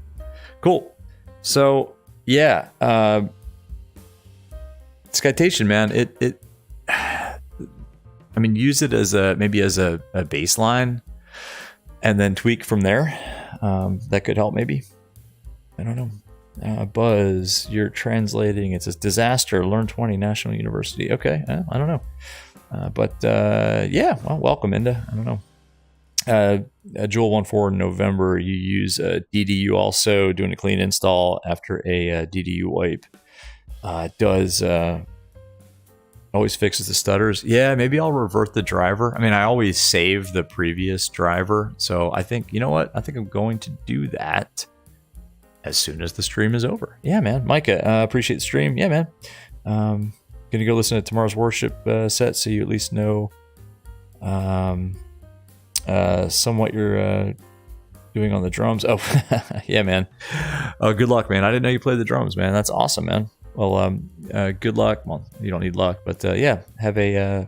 Cool. So yeah, Citation, man. I mean, use it as maybe as a baseline, and then tweak from there. That could help, maybe. I don't know. Buzz, you're translating. It says disaster. Learn 20 National University. Okay, I don't know. But yeah, well, welcome, Inda. I don't know. Jewel 14 in November, you use DDU also, doing a clean install after a DDU wipe. Does always fixes the stutters. Yeah, maybe I'll revert the driver. I mean, I always save the previous driver. So I think, you know what? I think I'm going to do that as soon as the stream is over. Yeah, man. Micah, appreciate the stream. Yeah, man. Gonna go listen to tomorrow's worship set so you at least know somewhat you're doing on the drums. Oh, yeah, man. Good luck, man. I didn't know you played the drums, man. That's awesome, man. Well, good luck. Well, you don't need luck, but yeah, have a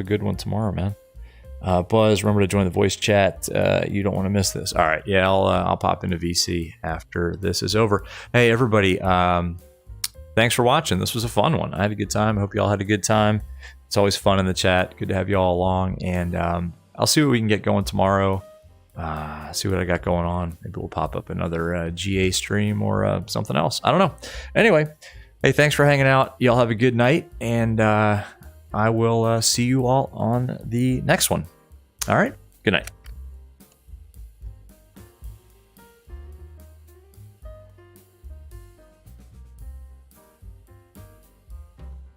good one tomorrow, man. Buzz, remember to join the voice chat. You don't want to miss this. All right, yeah, I'll pop into VC after this is over. Hey, everybody, thanks for watching. This was a fun one. I had a good time. I hope you all had a good time. It's always fun in the chat. Good to have you all along, and I'll see what we can get going tomorrow. See what I got going on. Maybe we'll pop up another GA stream or something else. I don't know. Anyway, hey, thanks for hanging out. Y'all have a good night, and I will see you all on the next one. All right. Good night.